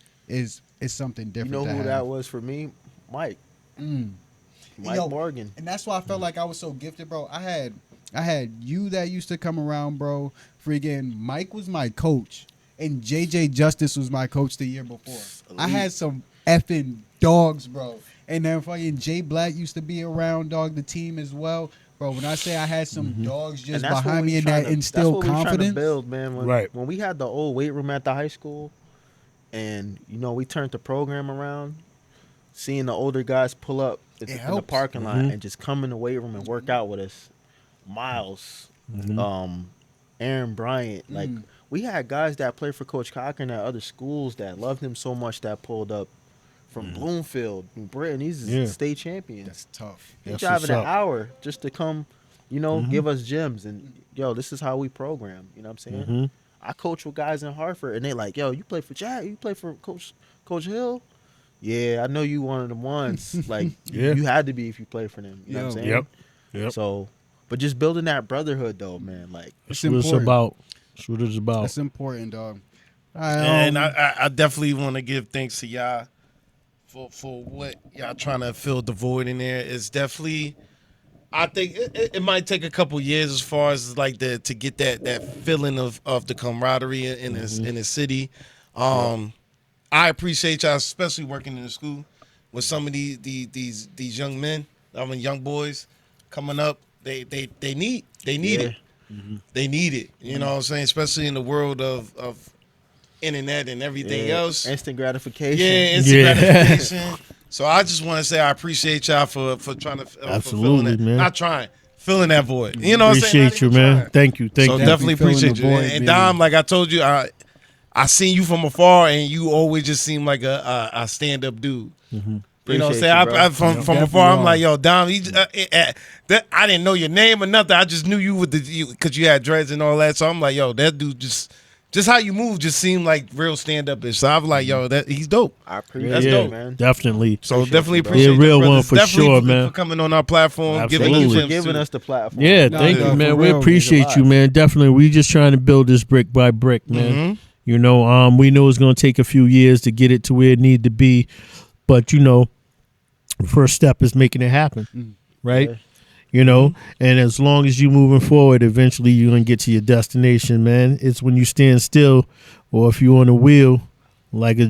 S3: something
S4: You
S3: different.
S4: know
S3: to
S4: who
S3: have.
S4: that was for me? Mike. Mike
S3: Yo,
S4: Morgan.
S3: And that's why I felt like I was so gifted, bro. I had you that used to come around, bro. Freaking Mike was my coach, and JJ Justice was my coach the year before. I had some effing dogs, bro. And then fucking Jay Black used to be around, dog, the team as well. Bro, when I say I had some dogs just
S4: And that's what
S3: behind
S4: we
S3: me and
S4: trying
S3: that
S4: to-
S3: instilled
S4: that's what we trying to
S3: confidence.
S4: build, man. When,
S5: Right.
S4: when we had the old weight room at the high school, and we turned the program around, seeing the older guys pull up in the
S3: helps.
S4: parking lot and just come in the weight room and work out with us. Miles, Aaron Bryant, like we had guys that played for Coach Cochran at other schools that loved him so much that pulled up from Bloomfield, New Britain. These
S5: Yeah.
S4: is state champions.
S3: That's tough.
S4: They
S5: That's
S4: driving
S5: what's
S4: an
S5: up.
S4: hour just to come, give us gyms and this is how we program. You know what I'm saying?
S5: Mhm.
S4: I coach with guys in Hartford and they like, yo, you play for Jack, you play for Coach Hill. Yeah, I know you one of them ones. Like
S5: Yeah.
S4: you had to be if you play for them. You know what I'm saying?
S5: Yep.
S4: So But just building that brotherhood, though, man. Like,
S3: It's
S5: That's what it's
S3: important.
S5: about. That's what it's about.
S3: That's important, dog.
S2: And I definitely want to give thanks to y'all for what y'all trying to fill the void in there. It's definitely, I think it might take a couple years as far as like to get that feeling of the camaraderie in the city. I appreciate y'all, especially working in the school with some of these young men, young boys coming up. They need it. They need it. You know what I'm saying? Especially in the world of internet and everything else.
S4: Instant gratification.
S2: Yeah, instant gratification. So I just want to say I appreciate y'all for trying to for
S5: Absolutely,
S2: filling that,
S5: man.
S2: not trying, filling that void. You know what I'm saying?
S5: Appreciate you, man. Thank you. Thank
S2: So
S5: you.
S2: definitely
S3: Filling the
S2: appreciate you.
S3: void,
S2: And
S3: man.
S2: Dom, like I told you, I seen you from afar, and you always just seem like a stand up dude. You know what I'm
S4: Appreciate you,
S2: saying?
S4: bro.
S2: From afar, I'm like, yo, Dom, I didn't know your name or nothing. I just knew you with because you had dreads and all that. So I'm like, yo, that dude just how you move just seemed like real stand up ish. So I was like, yo, he's dope.
S4: I appreciate
S2: That's
S4: it,
S2: dope.
S4: man.
S5: Definitely.
S2: So
S4: Appreciate
S2: definitely
S4: you, bro.
S2: appreciate
S5: Yeah, real
S2: the
S5: one
S2: brothers.
S5: for
S2: Definitely
S5: sure,
S2: for
S5: man.
S2: coming on our platform, giving
S5: Absolutely.
S2: us
S4: For
S2: gems
S4: giving
S2: too.
S4: us the platform.
S5: Yeah,
S3: No,
S5: thank
S3: no,
S5: you, man.
S3: for
S5: We
S3: real.
S5: appreciate
S4: Means a
S5: you,
S4: lot.
S5: man. Definitely. We just trying to build this brick by brick, man. You know, we know it's gonna take a few years to get it to where it need to be, but you know, the first step is making it happen, right?
S4: Yeah.
S5: You know, and as long as you moving forward, eventually you're gonna get to your destination, man. It's when you stand still, or if you're on a wheel, like a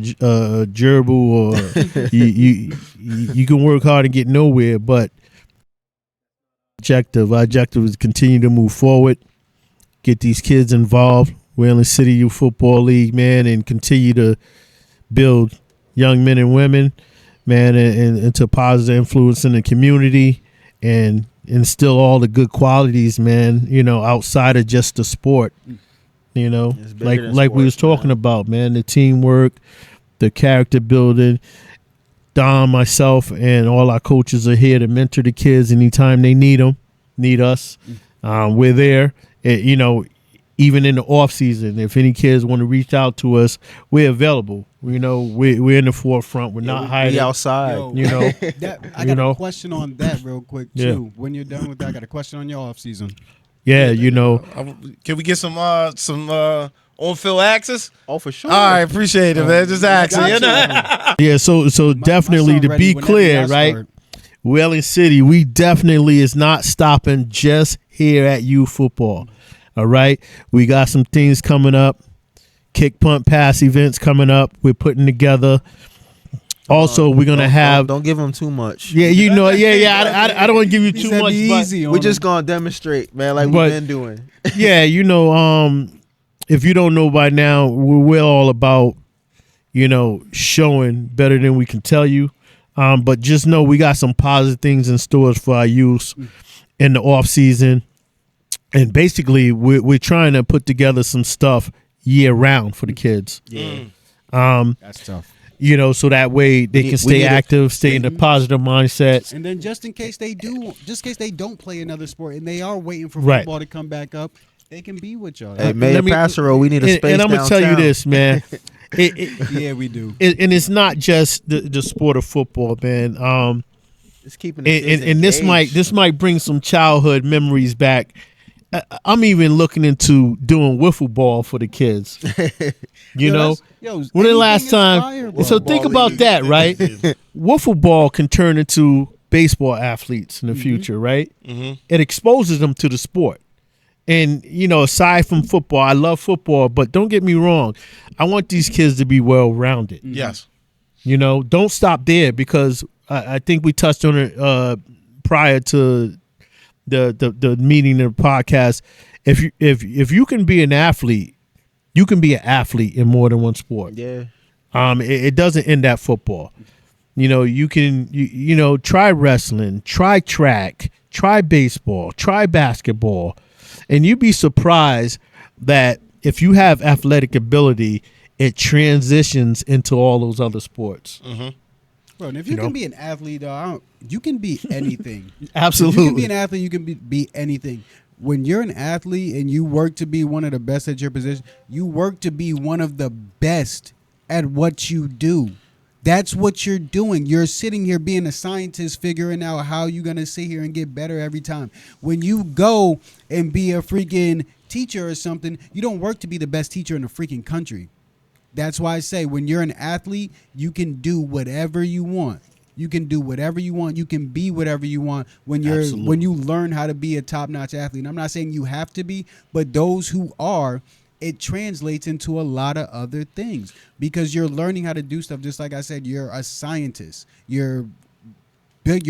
S5: gerbil, or you can work hard and get nowhere. But our objective is to continue to move forward, get these kids involved. Wayland City Youth Football League, man, and continue to build young men and women, man, and into positive influence in the community, and instill all the good qualities, man, you know, outside of just the sport. You know,
S4: It's bigger
S5: like
S4: than
S5: we was
S4: sports, man.
S5: talking about, man, the teamwork, the character building. Dom, myself, and all our coaches are here to mentor the kids anytime they need us. We're there. You know, even in the off season, if any kids want to reach out to us, we're available. You know, we're in the forefront. We're not hiding.
S4: We outside.
S3: Yo,
S5: You know,
S3: I
S5: You
S3: got
S5: know?
S3: a question on that real quick
S5: Yeah.
S3: too. When you're done with that, I got a question on your off season.
S5: yeah, you know,
S2: Can we get some on-field access?
S4: Oh, for sure.
S2: All right, appreciate it, man. Just asking. You know?
S5: yeah. So definitely
S3: My son
S5: to
S3: ready
S5: be
S3: whenever
S5: clear,
S3: y'all
S5: right?
S3: start.
S5: Wayland City, we definitely is not stopping just here at youth football. All right, we got some things coming up. Kick, punt, pass events coming up. We're putting together. Also, we're gonna have.
S4: Don't give them too much.
S5: Yeah, you know. Yeah. I don't want to give you
S3: He
S5: too
S3: said
S5: much.
S3: be
S5: But
S3: easy on
S4: We're just
S3: him.
S4: gonna demonstrate, man, like
S5: But-
S4: we've been doing.
S5: yeah, you know. If you don't know by now, we're all about, you know, showing better than we can tell you. But just know we got some positive things in stores for our youth in the off season, and basically we're trying to put together some stuff year round for the kids.
S4: Yeah.
S3: That's tough.
S5: You know, so that way they
S4: need-
S5: can
S4: we
S5: stay
S4: need a-
S5: active, stay in a positive mindset.
S3: And then just in case they don't play another sport and they are waiting for
S5: Right.
S3: football to come back up, they can be with y'all.
S4: Hey, Mayor Passero, we need a space
S5: And I'm gonna tell you
S4: downtown.
S5: this, man.
S3: Yeah, we do.
S5: And it's not just the sport of football, man.
S4: It's keeping the kids
S5: And this
S4: engaged.
S5: might bring some childhood memories back. I'm even looking into doing wiffle ball for the kids. You know, when the last time? So think
S4: ball
S5: about
S4: league.
S5: that, right? Wiffle ball can turn into baseball athletes in the future, right? It exposes them to the sport. And, you know, aside from football, I love football, but don't get me wrong. I want these kids to be well-rounded.
S2: Yes.
S5: You know, don't stop there, because I think we touched on it prior to the meeting of the podcast. If you can be an athlete, you can be an athlete in more than one sport.
S4: Yeah.
S5: It doesn't end at football. You know, you can you know, try wrestling, try track, try baseball, try basketball, and you'd be surprised that if you have athletic ability, it transitions into all those other sports.
S3: Bro, and if you
S5: know?
S3: can be an athlete, you can be anything.
S5: Absolutely.
S3: If you can be an athlete, you can be anything. When you're an athlete and you work to be one of the best at your position, you work to be one of the best at what you do. That's what you're doing. You're sitting here being a scientist, figuring out how you're going to sit here and get better every time. When you go and be a freaking teacher or something, you don't work to be the best teacher in the freaking country. That's why I say when you're an athlete, you can do whatever you want. You can do whatever you want. You can be whatever you want when you learn how to be a top-notch athlete. And I'm not saying you have to be, but those who are, it translates into a lot of other things because you're learning how to do stuff. Just like I said, you're a scientist. You're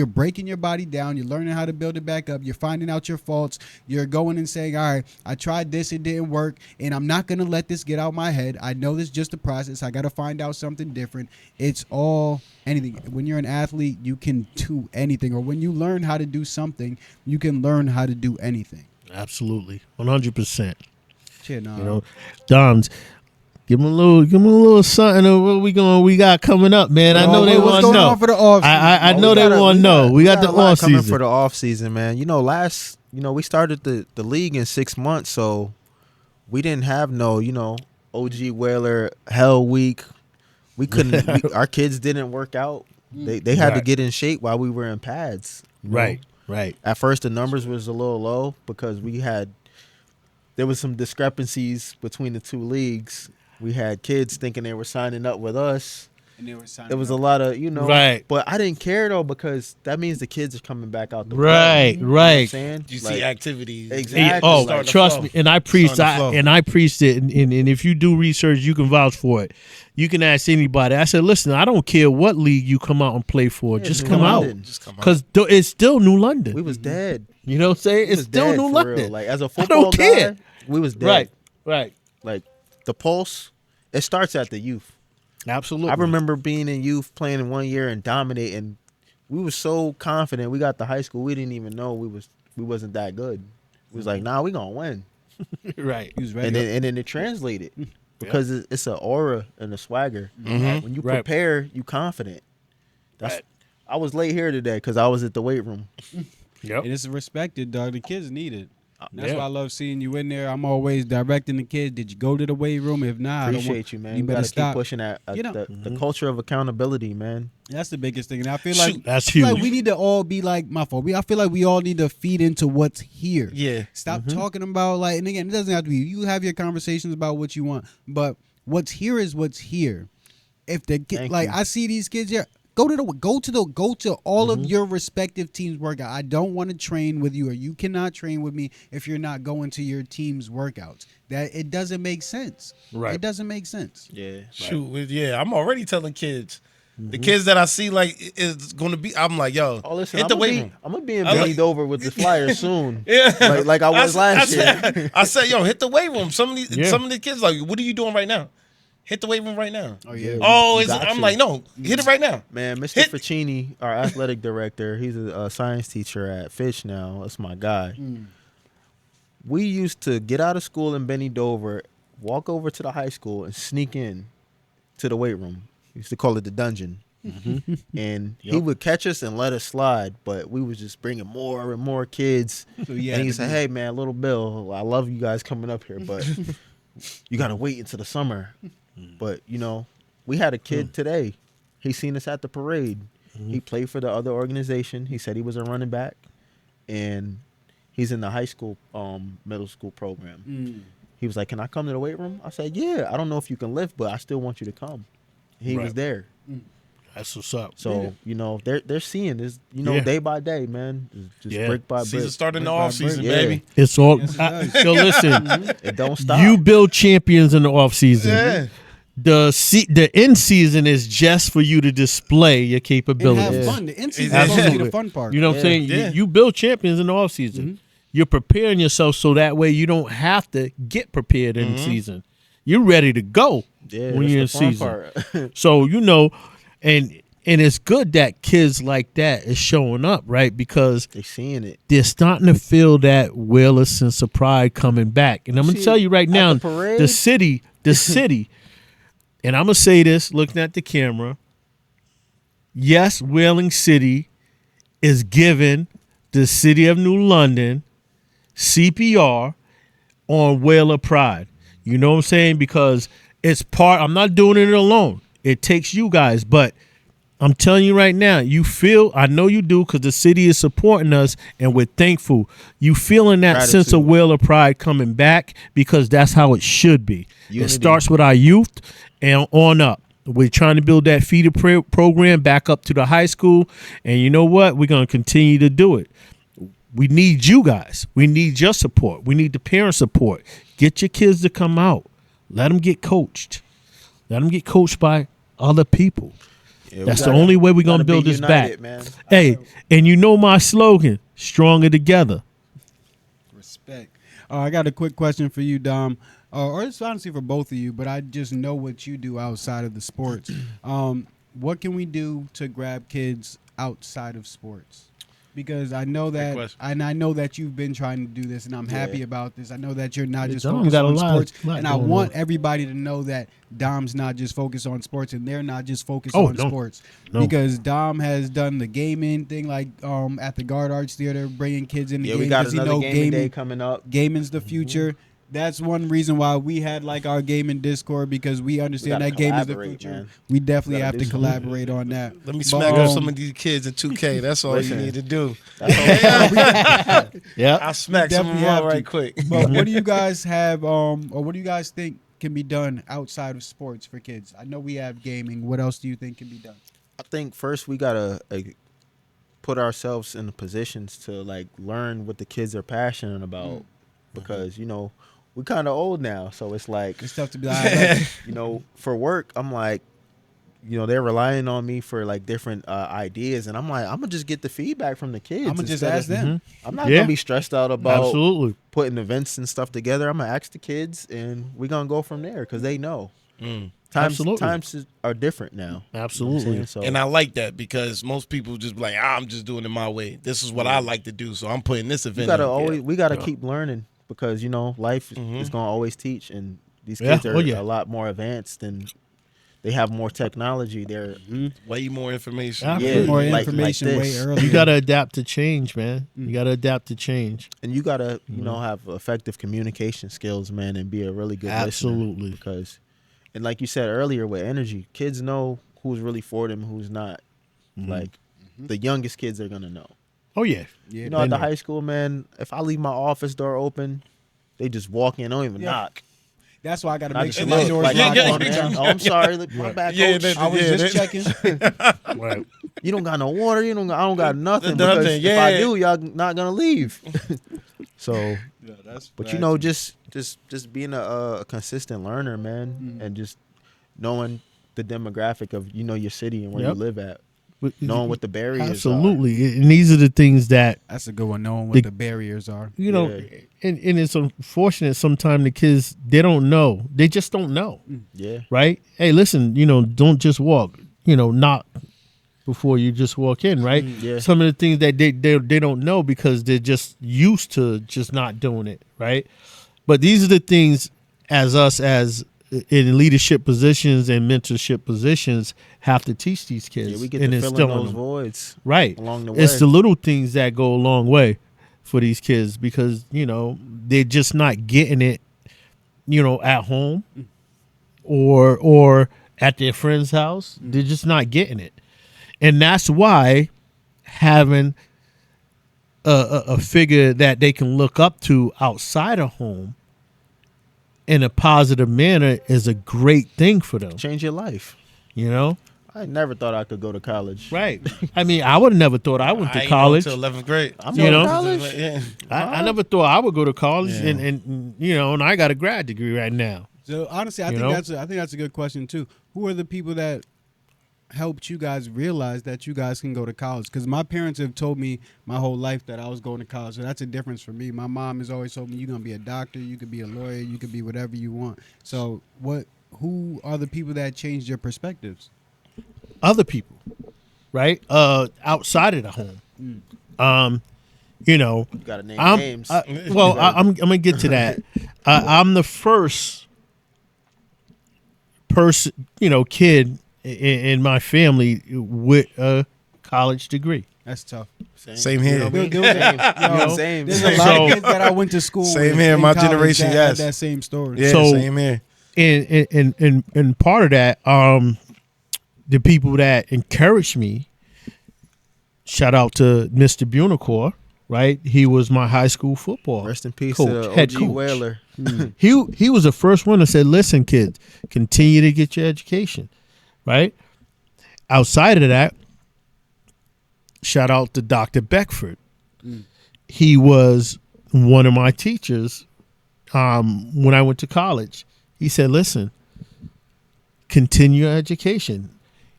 S3: breaking your body down. You're learning how to build it back up. You're finding out your faults. You're going and saying, all right, I tried this. It didn't work. And I'm not going to let this get out my head. I know this is just a process. I got to find out something different. It's all anything. When you're an athlete, you can do anything. Or when you learn how to do something, you can learn how to do anything.
S5: Absolutely. 100%.
S3: Shit, no.
S5: You know, Dom's, give him a little something of what we got coming up, man. I know they want to know.
S3: For the off
S5: I know they want to know. We got the off
S4: coming
S5: season
S4: for the off season, man. You know, we started the league in 6 months, so we didn't have no, OG Whaler Hell Week. We couldn't. Our kids didn't work out. They had to get in shape while we were in pads.
S5: Right.
S4: At first, the numbers was a little low because there was some discrepancies between the two leagues. We had kids thinking they were signing up with us.
S3: And they were signing
S4: There was
S3: up.
S4: a lot of,
S5: Right.
S4: But I didn't care though because that means the kids are coming back out.
S5: Right,
S4: play. You know what I'm
S5: right.
S4: saying?
S2: You
S4: Like,
S2: see activities.
S4: Exactly.
S5: Oh,
S2: Starting to
S5: trust
S2: flow.
S5: me, and I preached,
S2: Starting to flow.
S5: I preached it, and if you do research, you can vouch for it. You can ask anybody. I said, listen, I don't care what league you come out and play for, just
S4: New
S5: come out,
S4: London.
S2: Just come out.
S5: because it's still New London.
S4: We was dead.
S5: You know what I'm saying?
S4: We
S5: It's
S4: was
S5: still
S4: dead
S5: New
S4: for
S5: London.
S4: real. Like as a
S5: I
S4: football
S5: don't care.
S4: guy, we was dead.
S5: Right.
S4: Like the pulse, it starts at the youth.
S5: Absolutely.
S4: I remember being in youth playing in 1 year and dominating. We were so confident. We got to high school. We didn't even know we wasn't that good. We was like, nah, we gonna win.
S5: Right.
S3: He was ready.
S4: And then it translated because it's an aura and a swagger.
S2: Mhm.
S4: When you
S5: Right.
S4: prepare, you confident. That's.
S5: Right.
S4: I was late here today because I was at the weight room.
S5: Yep.
S3: And it's respected, dog. The kids need it. That's
S5: Yeah.
S3: why I love seeing you in there. I'm always directing the kids. Did you go to the weight room? If not,
S4: Appreciate you, man.
S3: You
S4: You
S3: better
S4: gotta
S3: stop.
S4: keep pushing that.
S3: You know-
S4: The culture of accountability, man.
S3: That's the biggest thing. And I feel like
S5: That's
S3: I feel
S5: huge.
S3: like we need to all be like my fault. I feel like we all need to feed into what's here.
S2: Yeah.
S3: Stop talking about like, and again, it doesn't have to be. You have your conversations about what you want, but what's here is what's here. If the kid,
S4: Thank
S3: like
S4: you.
S3: I see these kids here, go to all of your respective teams' workout. I don't want to train with you, or you cannot train with me if you're not going to your team's workouts. That it doesn't make sense.
S5: Right.
S3: It doesn't make sense.
S4: Yeah.
S2: Shoot, yeah, I'm already telling kids. The kids that I see like is gonna be. I'm like, yo,
S4: Oh, listen,
S2: hit the weight room.
S4: I'm gonna be in
S2: I like-
S4: Benny Dover with the Flyers soon.
S2: Yeah,
S4: Like I was last year.
S2: I said, yo, hit the weight room. Some of
S5: Yeah.
S2: the kids like, what are you doing right now? Hit the weight room right now.
S3: Oh yeah.
S2: Oh,
S4: You got
S2: I'm
S4: you.
S2: like, no, hit it right now.
S4: Man, Mr.
S2: Hit-
S4: Ficini, our athletic director, he's a science teacher at Fitch now. That's my guy. We used to get out of school in Benny Dover, walk over to the high school, and sneak in to the weight room. We used to call it the dungeon. And he would catch us and let us slide, but we was just bringing more and more kids.
S3: So, yeah,
S4: and he
S3: to
S4: said,
S3: be-
S4: "Hey man, little Bill, I love you guys coming up here, but you gotta wait until the summer." But we had a kid today. He seen us at the parade. He played for the other organization. He said he was a running back, and he's in the high school, middle school program. He was like, "Can I come to the weight room?" I said, "Yeah. I don't know if you can lift, but I still want you to come." He was
S5: Right.
S4: there.
S5: That's what's up.
S4: So they're seeing this,
S5: Yeah.
S4: day by day, man. Just
S5: Yeah.
S4: brick by
S2: Season
S4: brick.
S2: starting the
S3: Brick by
S2: off season,
S4: brick.
S2: baby.
S5: It's all.
S3: Yes, it does.
S5: So listen,
S4: It don't stop.
S5: you build champions in the off season.
S2: Yeah.
S5: The end season is just for you to display your
S3: And
S5: capabilities.
S3: have fun. The NC is
S2: Absolutely.
S3: supposed to be the fun part.
S5: You know what I'm saying?
S2: Yeah.
S5: You build champions in the off season. You're preparing yourself so that way you don't have to get prepared in season. You're ready to go
S4: Yeah,
S5: when you're in
S4: that's the fun
S5: season.
S4: part.
S5: So and it's good that kids like that is showing up, right? Because
S4: They seeing it.
S5: they're starting to feel that wellness sense of pride coming back. And I'm gonna
S4: See,
S5: tell you right
S4: at
S5: now,
S4: the parade-
S5: the city, and I'm gonna say this, looking at the camera. Yes, Whaling City is giving the city of New London CPR on Whaler Pride. You know what I'm saying? Because it's part. I'm not doing it alone. It takes you guys, but I'm telling you right now, I know you do, because the city is supporting us and we're thankful. You feeling that sense of will of pride coming back, because that's how it should be. Unity. It starts with our youth and on up. We're trying to build that feeder program back up to the high school. And you know what? We're going to continue to do it. We need you guys. We need your support. We need the parent support. Get your kids to come out. Let them get coached. Let them get coached by other people. Yeah, that's the only way we're going to build this back. Man. Hey, and you know my slogan, stronger together.
S3: Respect. I got a quick question for you, Dom. Or it's honestly for both of you, but I just know what you do outside of the sports. What can we do to grab kids outside of sports? Because I know that, and I know that you've been trying to do this, and I'm happy about this. I know that you're not just focused on sports, and I want everybody to know that Dom's not just focused on sports, and they're not just focused on sports. No. Because Dom has done the gaming thing, like at the Guard Arts Theater, bringing kids in the game.
S4: We got another gaming day coming up.
S3: Gaming's the future. That's one reason why we had like our gaming Discord, because we understand that game is the future. Man. We definitely have to collaborate on that.
S2: Let me smack up some of these kids in 2K. That's all you need to do.
S5: Yeah,
S2: I'll smack some of them right quick.
S3: But what do you guys have, or what do you guys think can be done outside of sports for kids? I know we have gaming. What else do you think can be done?
S4: I think first we gotta put ourselves in the positions to like learn what the kids are passionate about, because we're kind of old now, so it's like
S3: it's tough to be like,
S4: for work, I'm like, they're relying on me for like different ideas, and I'm like, I'm gonna just get the feedback from the kids.
S3: I'm gonna just ask them.
S4: I'm not gonna be stressed out about putting events and stuff together. I'm gonna ask the kids, and we're gonna go from there, because they know. Times are different now.
S5: Absolutely.
S2: And I like that, because most people just be like, I'm just doing it my way. This is what I like to do, so I'm putting this event.
S4: We gotta keep learning, because life is gonna always teach, and these kids are a lot more advanced, and they have more technology. They're
S2: way more information.
S3: More information way earlier.
S5: You gotta adapt to change, man. You gotta adapt to change,
S4: and you gotta have effective communication skills, man, and be a really good listener. Because, and like you said earlier, with energy, kids know who's really for them, who's not. Like the youngest kids are gonna know.
S5: Oh yeah.
S4: At the high school, man, if I leave my office door open, they just walk in, don't even knock.
S3: That's why I got to make sure my door's locked.
S4: Oh, I'm sorry, my bad, coach.
S3: I was just checking.
S4: Right. You don't got no water. I don't got nothing. Because if I do, y'all not gonna leave. So, but just being a consistent learner, man, and just knowing the demographic of your city and where you live at. Knowing what the barriers
S5: absolutely are. And these are the things
S3: that's a good one, knowing what the barriers are.
S5: And it's unfortunate sometimes the kids, they don't know. They just don't know.
S4: Yeah.
S5: Right? Hey, listen, don't just walk, knock before you just walk in, right?
S4: Yeah.
S5: Some of the things that they don't know, because they're just used to just not doing it, right? But these are the things as in leadership positions and mentorship positions have to teach these kids.
S4: Yeah, we get to fill in those voids along the way.
S5: It's the little things that go a long way for these kids, because they're just not getting it at home or at their friend's house. They're just not getting it, and that's why having a figure that they can look up to outside of home in a positive manner is a great thing for them.
S4: Change your life.
S5: I
S4: never thought I could go to college.
S5: Right. I mean, I would have never thought I went to college.
S2: Until 11th grade.
S4: I'm going to college.
S2: Yeah.
S5: I never thought I would go to college, and I got a grad degree right now.
S3: So honestly, I think that's a good question too. Who are the people that helped you guys realize that you guys can go to college? Because my parents have told me my whole life that I was going to college, so that's a difference for me. My mom has always told me you're gonna be a doctor, you could be a lawyer, you could be whatever you want. So who are the people that changed your perspectives?
S5: Other people, right? Outside of the home. You
S4: gotta name names.
S5: I'm gonna get to that. I'm the first person, kid in my family with a college degree.
S3: That's tough.
S2: Same here.
S4: Same.
S3: There's a lot of kids that I went to school with.
S2: Same here. My generation,
S3: had that same story.
S2: Yeah, same here.
S5: And part of that, the people that encouraged me, shout out to Mr. Bunicor, right? He was my high school football
S4: Rest in peace
S5: coach,
S4: to
S5: head
S4: OG
S5: coach.
S4: Whaler.
S5: He was the first one that said, listen, kids, continue to get your education, right? Outside of that, shout out to Dr. Beckford. He was one of my teachers when I went to college. He said, listen, continue your education.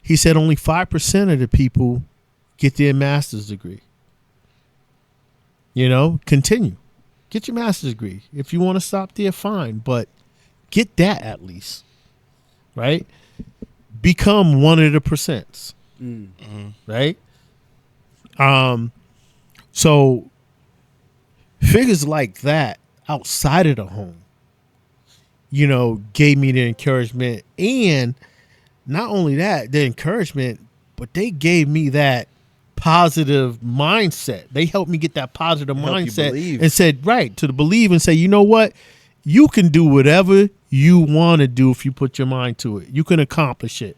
S5: He said only 5% of the people get their master's degree. You know, continue. Get your master's degree. If you want to stop there, fine. But get that at least, right? Become one of the percents, right? So figures like that outside of the home, you know, gave me the encouragement. And not only that, the encouragement, but they gave me that positive mindset. They helped me get that positive
S4: Help you
S5: mindset
S4: believe.
S5: and said, right, to believe and say, you know what? You can do whatever you want to do if you put your mind to it. You can accomplish it.